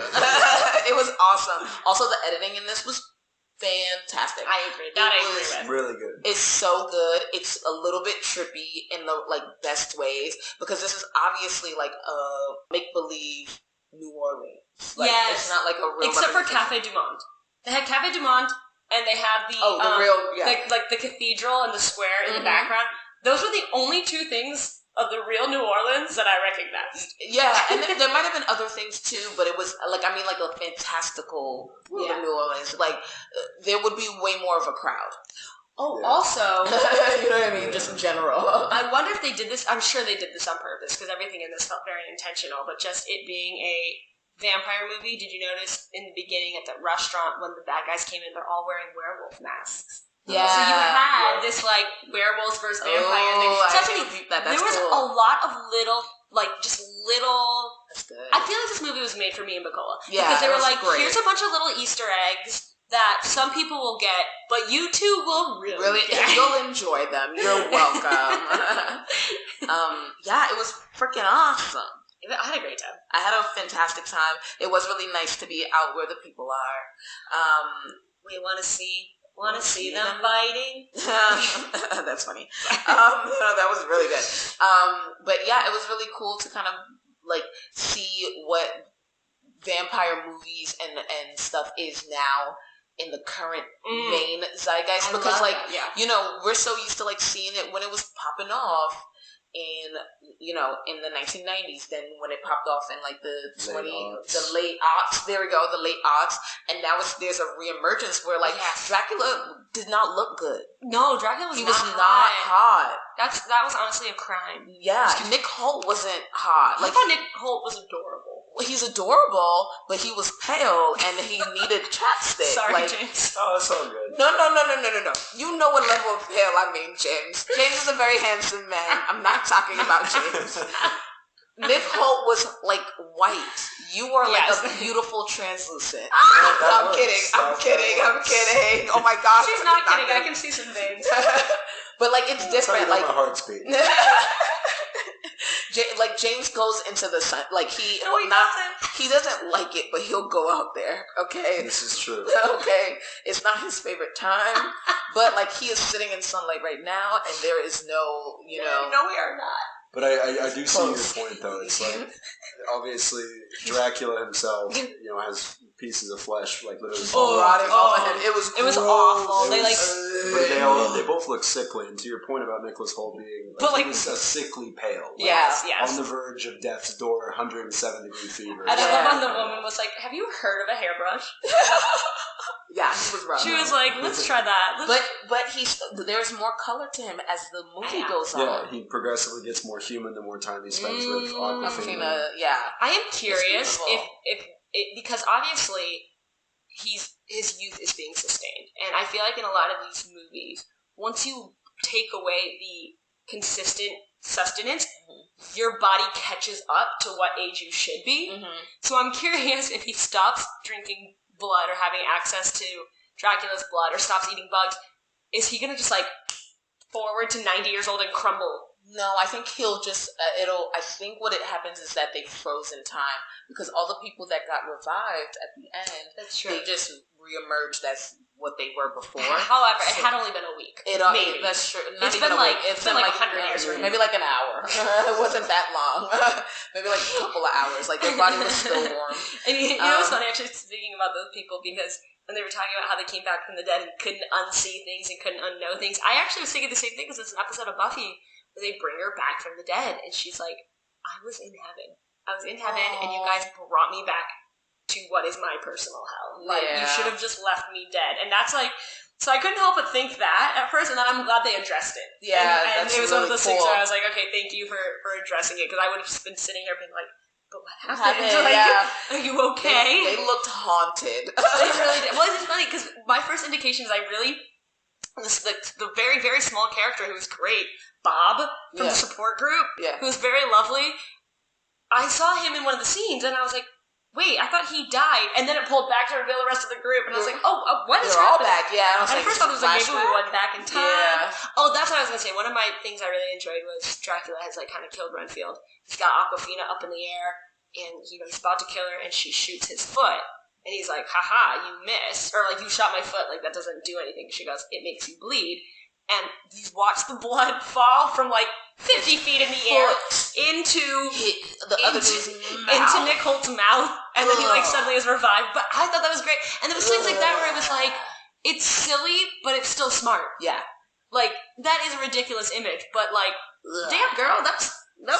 It was awesome. Also, the editing in this was fantastic. I agree. That I agree with. Really good. It's so good. It's a little bit trippy in the best ways, because this is obviously like a make-believe New Orleans. It's not like a real... Except for Café du Monde. They had Café du Monde and they have the like the cathedral and the square in the background. Those were the only two things of the real New Orleans that I recognized. Yeah, and there might have been other things too, but it was like a fantastical New Orleans. Like there would be way more of a crowd. Oh, also, you know what I mean? Just in general. I wonder if they did this. I'm sure they did this on purpose because everything in this felt very intentional. But just it being a vampire movie, did you notice in the beginning at the restaurant when the bad guys came in, they're all wearing werewolf masks? Yeah. So you had this like werewolves versus vampire thing. So actually, there was a lot of little. That's good. I feel like this movie was made for me and Bukola. Yeah, because they were like, great. Here's a bunch of little Easter eggs that some people will get, but you two will really get. You'll enjoy them. You're welcome. It was freaking awesome. I had a great time. I had a fantastic time. It was really nice to be out where the people are. We want to see them fighting. That's funny. That was really good. But yeah, it was really cool to kind of like see what vampire movies and stuff is now in the current main zeitgeist. Because we're so used to like seeing it when it was popping off in the 1990s, then when it popped off in like the late aughts, and now there's a reemergence where like Dracula did not look good. No, Dracula was not hot. That was honestly a crime. Yeah, Nick Holt wasn't hot. I thought Nick Holt was adorable. He's adorable, but he was pale and he needed chapstick. Sorry, James. Oh, that's all good. No. You know what level of pale I mean, James. James is a very handsome man. I'm not talking about James. Nick Holt was like white. You are like a beautiful translucent. I'm kidding. Oh my gosh. She's not kidding. I can see some veins. But like it's different. Like my heart's beating. Like James goes into the sun. Like he doesn't like it, but he'll go out there. Okay, this is true. Okay, it's not his favorite time, but like he is sitting in sunlight right now, and there is no, No, we are not. But I do see your point though. It's like obviously Dracula himself, has pieces of flesh like literally rotting off of him. It was awful. They both look sickly. And to your point about Nicholas Hoult being, he was a sickly pale. Yes. On the verge of death's door, 107-degree fever. And I love when the woman was like, "Have you heard of a hairbrush?" Yeah, he was rough. She was like, "Let's try that." But there's more color to him as the movie goes on. Yeah, he progressively gets more human the more time he spends with Awkwafina. Yeah. I am curious if because obviously his youth is being sustained, and I feel like in a lot of these movies, once you take away the consistent sustenance, your body catches up to what age you should be. So I'm curious if he stops drinking blood or having access to Dracula's blood or stops eating bugs, is he gonna just like forward to 90 years old and crumble? No, I think he'll just I think what it happens is that they froze in time because all the people that got revived at the end, they just reemerged as what they were before. However, it had only been a week. Maybe. That's true. It's been like 100 years. Maybe like an hour. It wasn't that long. Maybe like a couple of hours. Like their body was still warm. And you know what's funny? Actually, speaking about those people, because when they were talking about how they came back from the dead and couldn't unsee things and couldn't unknow things, I actually was thinking the same thing because it's an episode of Buffy where they bring her back from the dead, and she's like, I was in heaven, and you guys brought me back to what is my personal hell. Like, you should have just left me dead. And that's like, so I couldn't help but think that at first, and then I'm glad they addressed it. Yeah, and it was really one of those things where I was like, okay, thank you for addressing it, because I would have just been sitting here being like, but what happened? Are you okay? They looked haunted. They really did. Well, it's funny, because my first indication is the very, very small character who was great, Bob from the support group, who was very lovely. I saw him in one of the scenes, and I was like, wait, I thought he died. And then it pulled back to reveal the rest of the group, and I was like, what is happening? They're all back, yeah. And at first I was like, maybe we went back in time. Yeah. Oh, that's what I was going to say. One of my things I really enjoyed was Dracula has like kind of killed Renfield. He's got Awkwafina up in the air, and he's about to kill her, and she shoots his foot. And he's like, haha, you missed. Or like, you shot my foot, like that doesn't do anything. She goes, it makes you bleed. And you watch the blood fall from like 50 feet in the air into Nick Holt's mouth, and then he like suddenly is revived. But I thought that was great. And there was things like that where it was like, it's silly, but it's still smart. Yeah. Like, that is a ridiculous image, but like, Ugh. damn girl, that's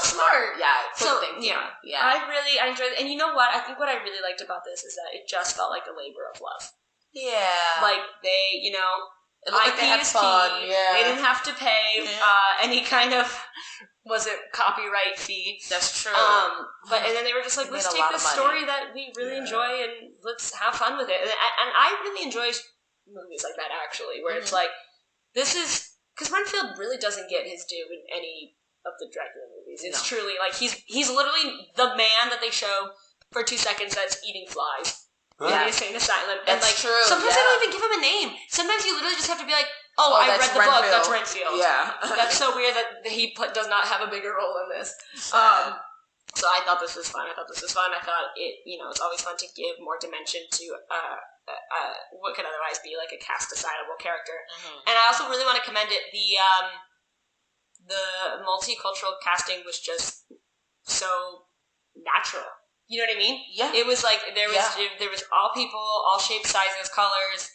smart. Yeah. So, yeah. I enjoyed it. And you know what? I think what I really liked about this is that it just felt like a labor of love. Yeah. Like, they, you know, it looked like they had fun. Yeah. They didn't have to pay any kind of, was it copyright fee? That's true. And then they were just like, let's take this story that we really enjoy and let's have fun with it. And I really enjoy movies like that, actually, where it's like, this is, because Renfield really doesn't get his due in any of the Dracula movies. It's truly, like, he's literally the man that they show for 2 seconds that's eating flies. In the insane asylum. And like, true. Sometimes they don't even give him a name. Sometimes you literally just have to be like, I read the book, that's Renfield. Yeah. That's so weird that he does not have a bigger role in this. So I thought this was fun. I thought it, it's always fun to give more dimension to what could otherwise be like a cast-decidable character. And I also really want to commend it. The multicultural casting was just so natural. You know what I mean? Yeah. It was like there was all people, all shapes, sizes, colors.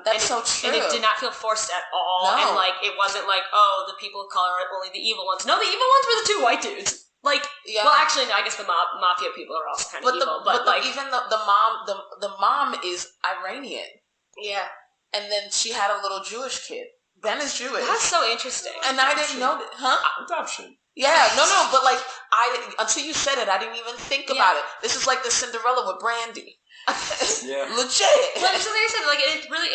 That's so true. And it did not feel forced at all. No. And like it wasn't like, the people of color are only the evil ones. No, the evil ones were the 2 white dudes. Like, well, actually, no. I guess the mafia people are also kind of evil. But like, even the mom is Iranian. Yeah. And then she had a little Jewish kid. Ben is Jewish. That's so interesting. And I didn't know that. Huh? Adoption. Yeah, no, but like, until you said it, I didn't even think about it. This is like the Cinderella with Brandy. Legit. Well, so like I said, like,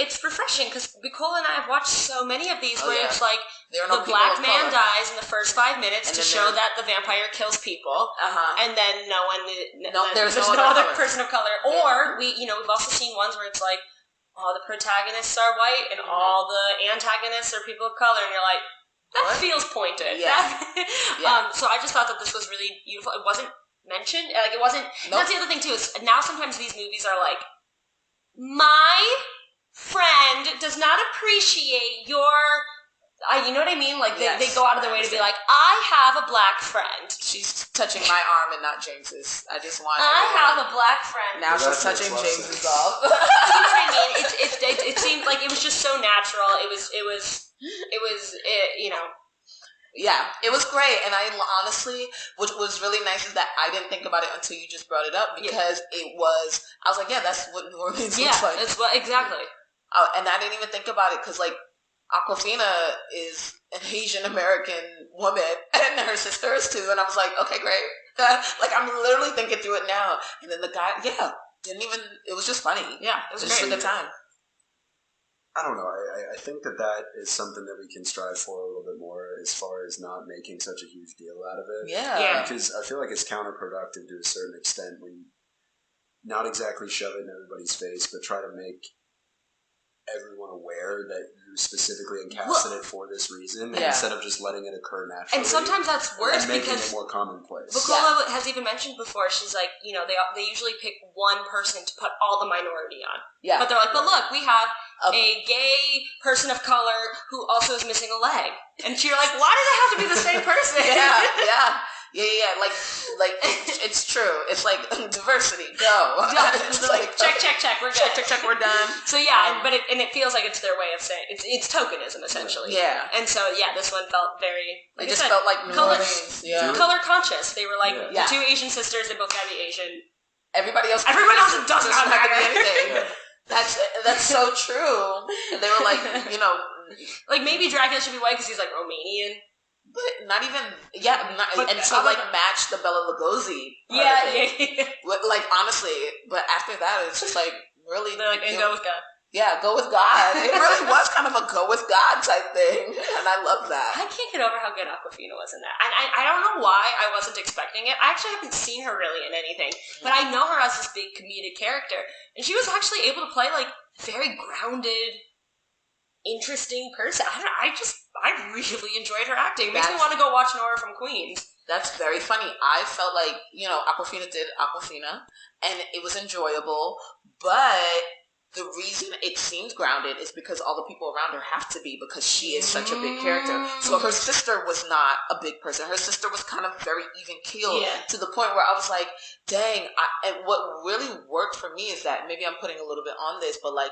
it's refreshing, because Bukola and I have watched so many of these where it's like, the black man dies in the first 5 minutes to show that the vampire kills people, and then there's no other person of color. Or, we've also seen ones where it's like, all the protagonists are white, and all the antagonists are people of color, and you're like, that feels pointed. Yeah. So I just thought that this was really beautiful. It wasn't mentioned. Like, it wasn't... Nope. That's the other thing, too, is now sometimes these movies are like, my friend does not appreciate your... you know what I mean? Like, they go out of their way to be like, I have a black friend. She's touching my arm and not James's. I just want... I have a black friend. Now she's touching James's off. You know what I mean? It seemed like it was just so natural. It was Yeah, it was great, and I honestly, what was really nice is that I didn't think about it until you just brought it up, because I was like, that's what New Orleans looks like. Exactly. And I didn't even think about it, because like, Awkwafina is an Asian American woman, and her sister is too, and I was like, okay, great. Like, I'm literally thinking through it now, and then the guy, it was just funny. Yeah, it was just a good time. I don't know. I think that is something that we can strive for a little bit more, as far as not making such a huge deal out of it. Yeah. Because I feel like it's counterproductive to a certain extent when you not exactly shove it in everybody's face, but try to make everyone aware that you specifically encasted it for this reason, instead of just letting it occur naturally. And sometimes that's worse, and making because it more commonplace. Bukola has even mentioned before, she's like, they usually pick one person to put all the minority on. Yeah. But they're like, but look, we have a gay person of color who also is missing a leg. And you're like, why does it have to be the same person? Yeah. Like it's true. It's like diversity. Go. Like, check. We're good. Check. We're done. So but it feels like it's their way of saying it's tokenism, essentially. Yeah. And so this one felt very. It just felt like color conscious. They were like the 2 Asian sisters. They both gotta be Asian. Everyone else doesn't have anything. Yeah. That's so true. And they were like, like maybe Dracula should be white because he's like Romanian. But not even, match the Bela Lugosi. Yeah. Like, honestly, but after that, it's just like, really. They're like, and go with God. Yeah, go with God. It really was kind of a go with God type thing, and I love that. I can't get over how good Awkwafina was in that. And I don't know why I wasn't expecting it. I actually haven't seen her really in anything, but I know her as this big comedic character, and she was actually able to play, like, very grounded, interesting person. I really enjoyed her acting. It makes me want to go watch Nora from Queens. That's very funny. I felt like, Awkwafina did Awkwafina, and it was enjoyable, but the reason it seems grounded is because all the people around her have to be, because she is such a big character. So her sister was not a big person. Her sister was kind of very even-keeled to the point where I was like, dang. And what really worked for me is that, maybe I'm putting a little bit on this, but like,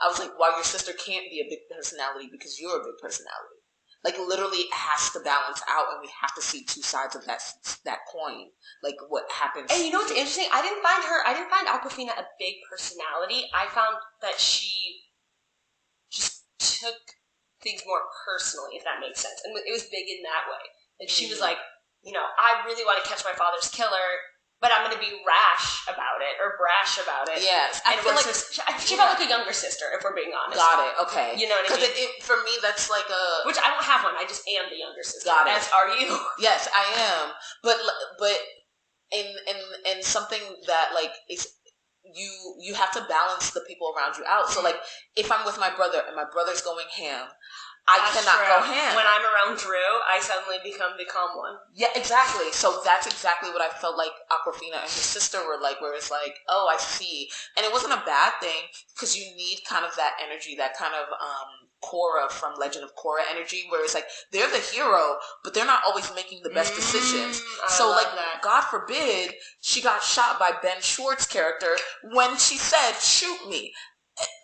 I was like, wow, your sister can't be a big personality because you're a big personality. Like, literally, it has to balance out, and we have to see two sides of that coin. Like, what happens. And you know what's interesting? I didn't find Awkwafina a big personality. I found that she just took things more personally, if that makes sense. And it was big in that way. Like, she was like, I really want to catch my father's killer, but I'm going to be rash about it, or brash about it. Yes. I feel like she felt like a younger sister, if we're being honest. Got it. Okay. You know what I mean? Because for me, that's like a... Which I don't have one. I just am the younger sister. Got it. As are you. Yes, I am. But in something that, like, is... You have to balance the people around you out. So, like, if I'm with my brother and my brother's going ham, I cannot go ham. When I'm around Drew, I suddenly become the calm one. Yeah, exactly. So that's exactly what I felt like Awkwafina and her sister were like, where it's like, oh, I see. And it wasn't a bad thing, because you need kind of that energy, that kind of Korra from Legend of Korra energy, where it's like, they're the hero, but they're not always making the best decisions. So, like, God forbid, she got shot by Ben Schwartz's character when she said, shoot me.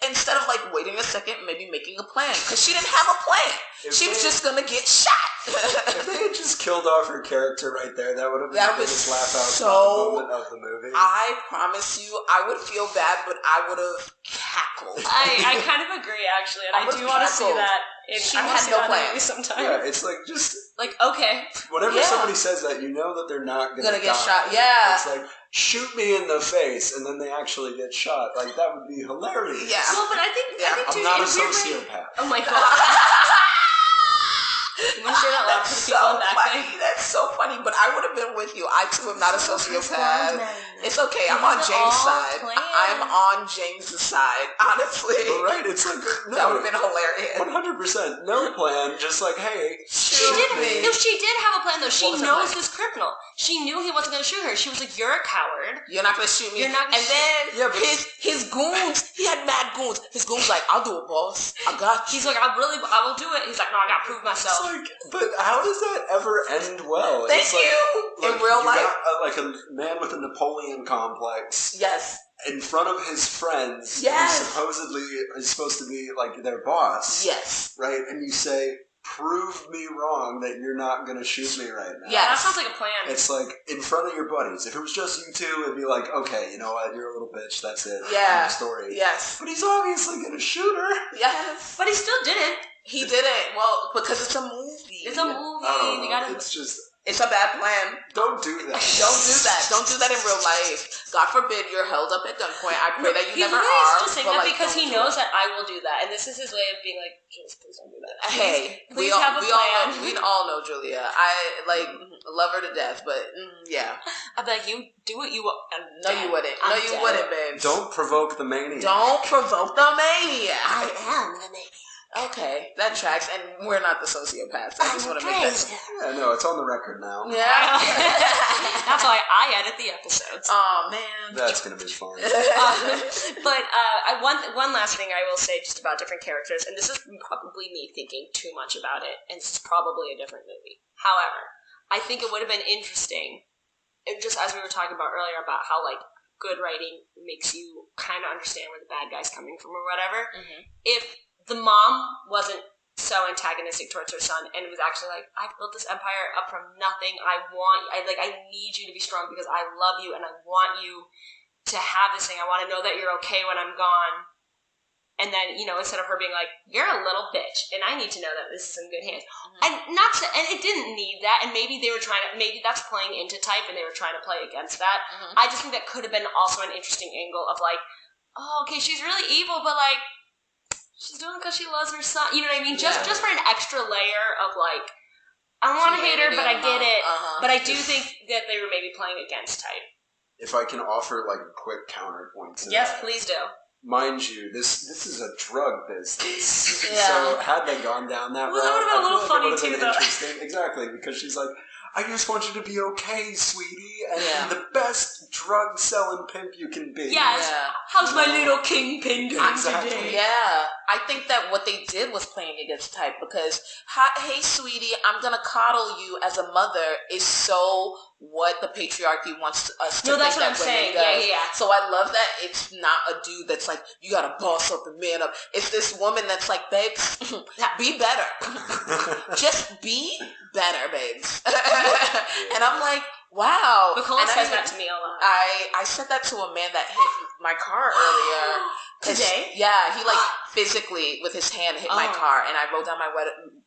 Instead of, like, waiting a second, maybe making a plan. Because she didn't have a plan. She was just going to get shot. If they had just killed off her character right there, that would have been the biggest laugh out moment of the movie. I promise you, I would feel bad, but I would have cackled. I kind of agree, actually. And I do want to see that. She had no plan. Sometimes. Yeah, it's like just... Like, okay. Whenever somebody says that, you know that they're not going to get shot. Yeah. It's like, shoot me in the face, and then they actually get shot. Like, that would be hilarious. Yeah. Well, but I think too, I'm not a sociopath. Oh my god. You want to say that loud for the people in back funny. That's so funny, but I would have been with you. I too am not a sociopath. It's okay. I'm on James' side. I'm on James' side, honestly. But right, it's like, that would have been hilarious. 100%. No plan, just like, hey, shoot me. No, she did have a plan, though. She knows this criminal. She knew he wasn't going to shoot her. She was like, you're a coward. You're not going to shoot me. You're not gonna then his goons, he had mad goons. His goons like, I'll do it, boss. I got you. He's like, I will do it. He's like, no, I got to prove myself. But how does that ever end well? Thank you. Like, in real life. Got, like a man with a Napoleon complex. Yes. In front of his friends. Yes. Who supposedly is supposed to be like their boss. Yes. Right? And you say, prove me wrong that you're not going to shoot me right now. Yeah, that sounds like a plan. It's like in front of your buddies. If it was just you two, it'd be like, okay, you know what? You're a little bitch. That's it. Yeah. End of story. Yes. But he's obviously going to shoot her. Yes. But he still didn't. He didn't. Well, because it's a movie. It's a movie. You gotta. It's just. It's a bad plan. Don't do that. Don't do that. Don't do that in real life. God forbid you're held up at gunpoint. I pray that you never are. He's just saying that because he knows that I will do that, and this is his way of being like, just please don't do that. Hey, please have a plan. We all know Julia. I love her to death, but yeah. I'd be like, you do what you want. No, you wouldn't. No, you wouldn't, babe. Don't provoke the maniac. Don't provoke the maniac. I am the maniac. Okay, that tracks, and we're not the sociopaths. I just want to make that. Yeah, no, it's on the record now. Yeah, that's why I edit the episodes. Oh man, that's gonna be fun. But one last thing I will say just about different characters, and this is probably me thinking too much about it, and this is probably a different movie. However, I think it would have been interesting, and just as we were talking about earlier about how like good writing makes you kind of understand where the bad guy's coming from or whatever. Mm-hmm. If the mom wasn't so antagonistic towards her son and was actually like, I built this empire up from nothing. I need you to be strong because I love you and I want you to have this thing. I want to know that you're okay when I'm gone. And then, instead of her being like, you're a little bitch and I need to know that this is in good hands. Mm-hmm. And it didn't need that. And maybe maybe that's playing into type and they were trying to play against that. Mm-hmm. I just think that could have been also an interesting angle of like, oh, okay, she's really evil, but like, she's doing it because she loves her son. You know what I mean? Just for an extra layer of like, I don't want to hate her, but I get it. Uh-huh. But I do think that they were maybe playing against type. If I can offer like a quick counterpoint to yes, that. Please do. Mind you, this is a drug business. Yeah. So had they gone down that route, that would have been a little funny too, though. Interesting. Exactly, because she's like, I just want you to be okay, sweetie, and the best drug selling pimp you can be. Yes. Yeah. How's my little kingpin doing today? Yeah. I think that what they did was playing against type because, hey, sweetie, I'm going to coddle you as a mother is so what the patriarchy wants us to think that's what that I'm women saying. does. Yeah. So I love that it's not a dude that's like, you got to boss up and man up. It's this woman that's like, babes, be better. Just be better, babes. And I'm like, wow. Bukola says that to me a lot. I said that to a man that hit my car earlier. Today? Yeah, he like physically with his hand hit my car, and I rolled down my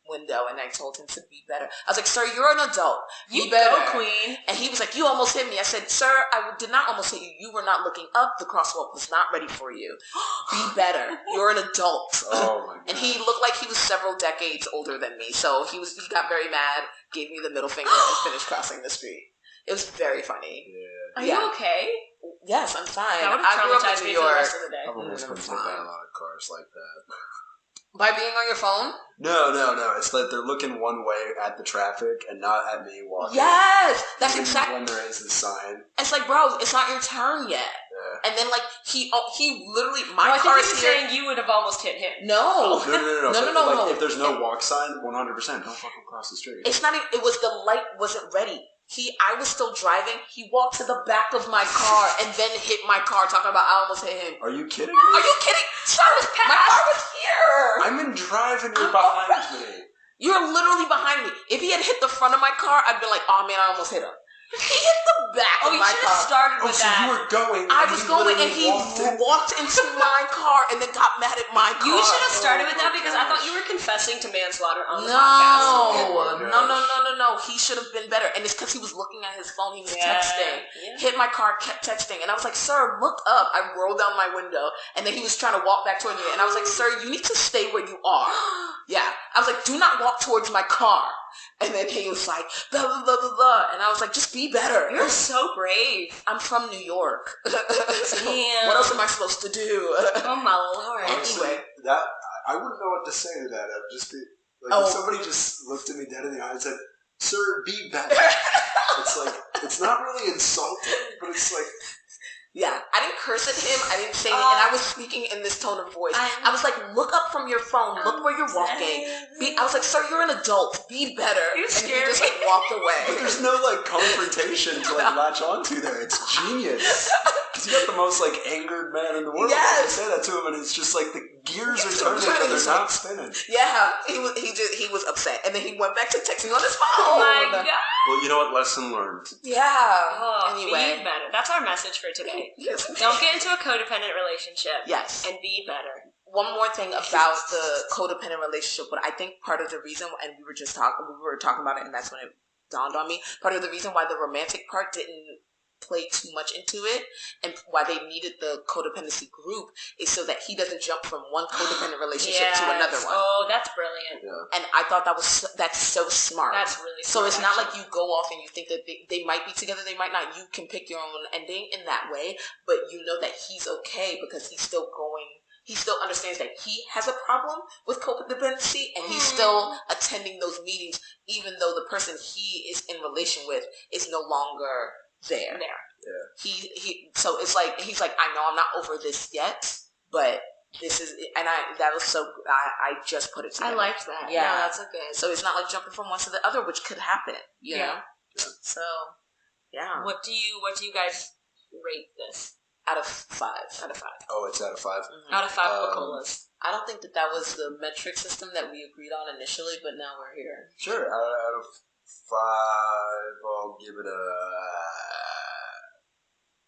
window and I told him to be better. I was like, sir, you're an adult. You better. go, queen. And he was like, you almost hit me. I said, sir, I did not almost hit you. You were not looking up. The crosswalk was not ready for you. Be better. You're an adult. Oh my God. And he looked like he was several decades older than me, so he got very mad, gave me the middle finger, and finished crossing the street. It was very funny. Yeah. Are you okay? Yes, I'm fine. That would have traumatized me for the rest of the day. I've almost been hit by a lot of cars like that. By being on your phone? No. It's like they're looking one way at the traffic and not at me walking. Yes! That's exactly... When there is a sign. It's like, bro, it's not your turn yet. Yeah. And then, like, he literally... I think he was saying you would have almost hit him. No. No. If there's no walk sign, 100%, don't fucking cross the street. It's not even... It was the light wasn't ready. I was still driving. He walked to the back of my car and then hit my car, talking about I almost hit him. Are you kidding me? Are you kidding? Sir, my car was here. I'm in drive and you're behind me. You're literally behind me. If he had hit the front of my car, I'd be like, oh man, I almost hit him. He hit the back of my car. Oh, you should have started with that. So you were going. I was going, and he walked into my car and then got mad at my car. You should have started with that because I thought you were confessing to manslaughter on the No. podcast. No. He should have been better. And it's because he was looking at his phone. He was texting. Yeah. Hit my car, kept texting. And I was like, sir, look up. I rolled down my window. And then he was trying to walk back towards me. And I was like, sir, you need to stay where you are. Yeah. I was like, do not walk towards my car. And then he was like, blah, blah, blah, blah, blah. And I was like, just be better. You're so brave. I'm from New York. Damn. What else am I supposed to do? Oh, my Lord. Honestly, I wouldn't know what to say to that. I'd just be like, if somebody just looked at me dead in the eye and said, sir, be better. It's like, it's not really insulting, but it's like... Yeah, I didn't curse at him. I didn't say it, and I was speaking in this tone of voice. I was like, look up from your phone. Look where you're walking. I was like, sir, you're an adult. Be better. You're and he just like walked away. But there's no like confrontation to like latch onto there. It's genius. Because you got the most like angered man in the world. Yes. You say that to him, and it's just like the gears are turning, but they're not spinning. Yeah, he was upset, and then he went back to texting on his phone. Oh my God. Well, you know what? Lesson learned. Yeah. Anyway, be better. That's our message for today. Yes. Don't get into a codependent relationship. Yes. And be better. One more thing about the codependent relationship, but I think part of the reason, and we were talking about it, and that's when it dawned on me, part of the reason why the romantic part didn't play too much into it, and why they needed the codependency group is so that he doesn't jump from one codependent relationship to another one. Oh, that's brilliant. Yeah. And I thought that's so smart. That's really So smart. it's not like you go off and you think that they might be together, they might not. You can pick your own ending in that way, but you know that he's okay because he's still understands that he has a problem with codependency, and he's still attending those meetings, even though the person he is in relation with is no longer there. Yeah. So it's like he's like, I know I'm not over this yet, but this is, and I just put it together. I liked that. Yeah, no, that's a good. So it's not like jumping from one to the other, which could happen. You know. Yeah. So yeah. What do you guys rate this? Out of 5. Oh, it's out of 5? Mm-hmm. Out of 5 Bukolas. I don't think that was the metric system that we agreed on initially, but now we're here. Sure. Out of 5, I'll give it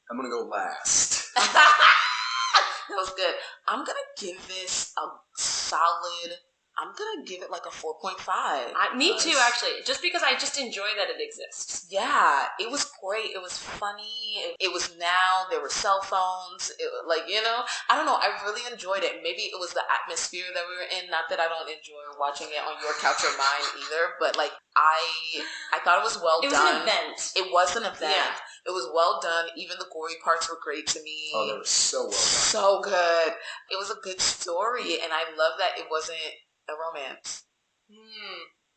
I'm going to go last. That was good. I'm going to give this a solid... I'm going to give it like a 4.5. Me too, actually. Just because I just enjoy that it exists. Yeah, it was great. It was funny. It was now. There were cell phones. I don't know. I really enjoyed it. Maybe it was the atmosphere that we were in. Not that I don't enjoy watching it on your couch or mine either, but like I thought it was well done. It was an event. It was an event. Yeah. It was well done. Even the gory parts were great to me. Oh, they were so well done. So good. It was a good story, and I love that it wasn't a romance.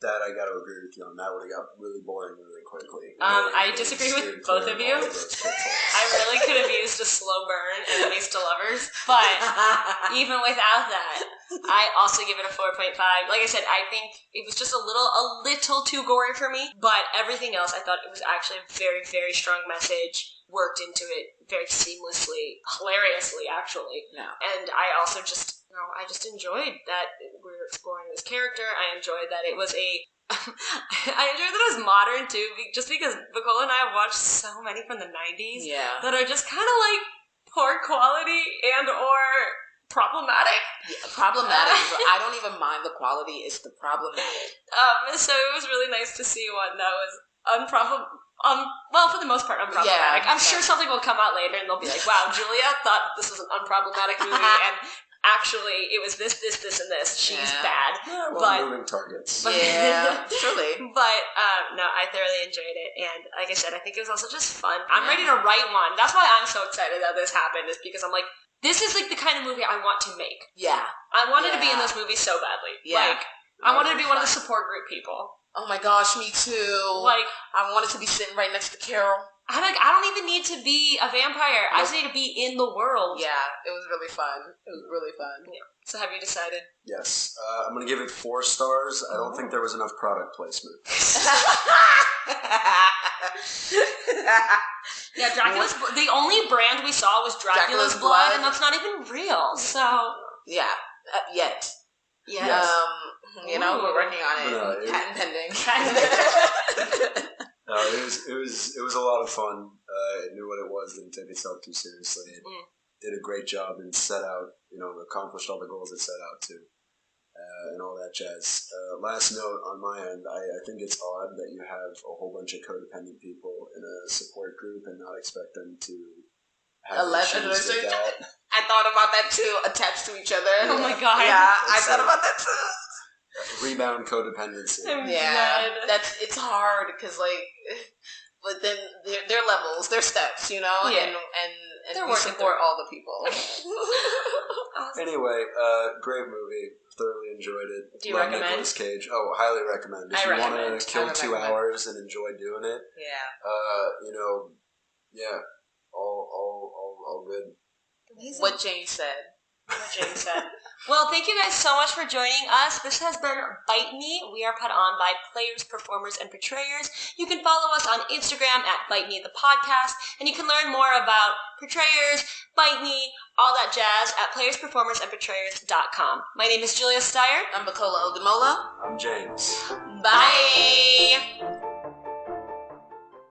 That I got to agree with you on. That would have got really boring really quickly. I disagree with both of you. I really could have used a slow burn enemies to lovers, but even without that, I also give it a 4.5. Like I said, I think it was just a little too gory for me, but everything else, I thought it was actually a very, very strong message, worked into it very seamlessly, hilariously, actually. Yeah. And I also just, I just enjoyed that we were exploring this character. I enjoyed that it was I enjoyed that it was modern, too, just because Bukola and I have watched so many from the 90s that are just kind of like poor quality and or problematic. Yeah, problematic. I don't even mind the quality. It's the problematic. So it was really nice to see one that was well, for the most part, unproblematic. I'm sure something will come out later and they'll be like, wow, Julia thought this was an unproblematic movie and actually it was this, and this. She's bad. Yeah, well, moving targets. Yeah, truly. But, no, I thoroughly enjoyed it. And like I said, I think it was also just fun. I'm ready to write one. That's why I'm so excited that this happened, is because I'm like, this is like the kind of movie I want to make. Yeah. I wanted to be in this movie so badly. Yeah. Like, I wanted to be one of the support group people. Oh my gosh, me too. Like, I wanted to be sitting right next to Carol. I'm like, I don't even need to be a vampire. I just need to be in the world. Yeah, it was really fun. Yeah. So have you decided? Yes. I'm going to give it 4 stars. I don't think there was enough product placement. Yeah, Dracula's... The only brand we saw was Dracula's blood, and that's not even real, so... Yeah. Yet. Yes. We're working on it. Patent pending. No, it was a lot of fun. It knew what it was, didn't take itself too seriously. It did a great job and set out, accomplished all the goals it set out to, and all that jazz. Last note on my end, I think it's odd that you have a whole bunch of codependent people in a support group and not expect them to have issues with that. I thought about that too, attached to each other. Yeah. Oh my god. Yeah, I thought about that too. Rebound codependency. Yeah, it's hard because but then there are levels, there are steps, and we support all the people. Anyway, great movie. Thoroughly enjoyed it. Do you recommend? Nicolas Cage. Oh, highly recommend. If you want to kill 2 hours and enjoy doing it. Yeah. All good. Amazing. What James said. Well, thank you guys so much for joining us. This has been Bite Me. We are put on by players, performers, and portrayers. You can follow us on Instagram at BiteMeThePodcast, and you can learn more about portrayers, Bite Me, all that jazz at playersperformersandportrayers.com. My name is Julia Stier. I'm Bukola Ogunmola. I'm James. Bye.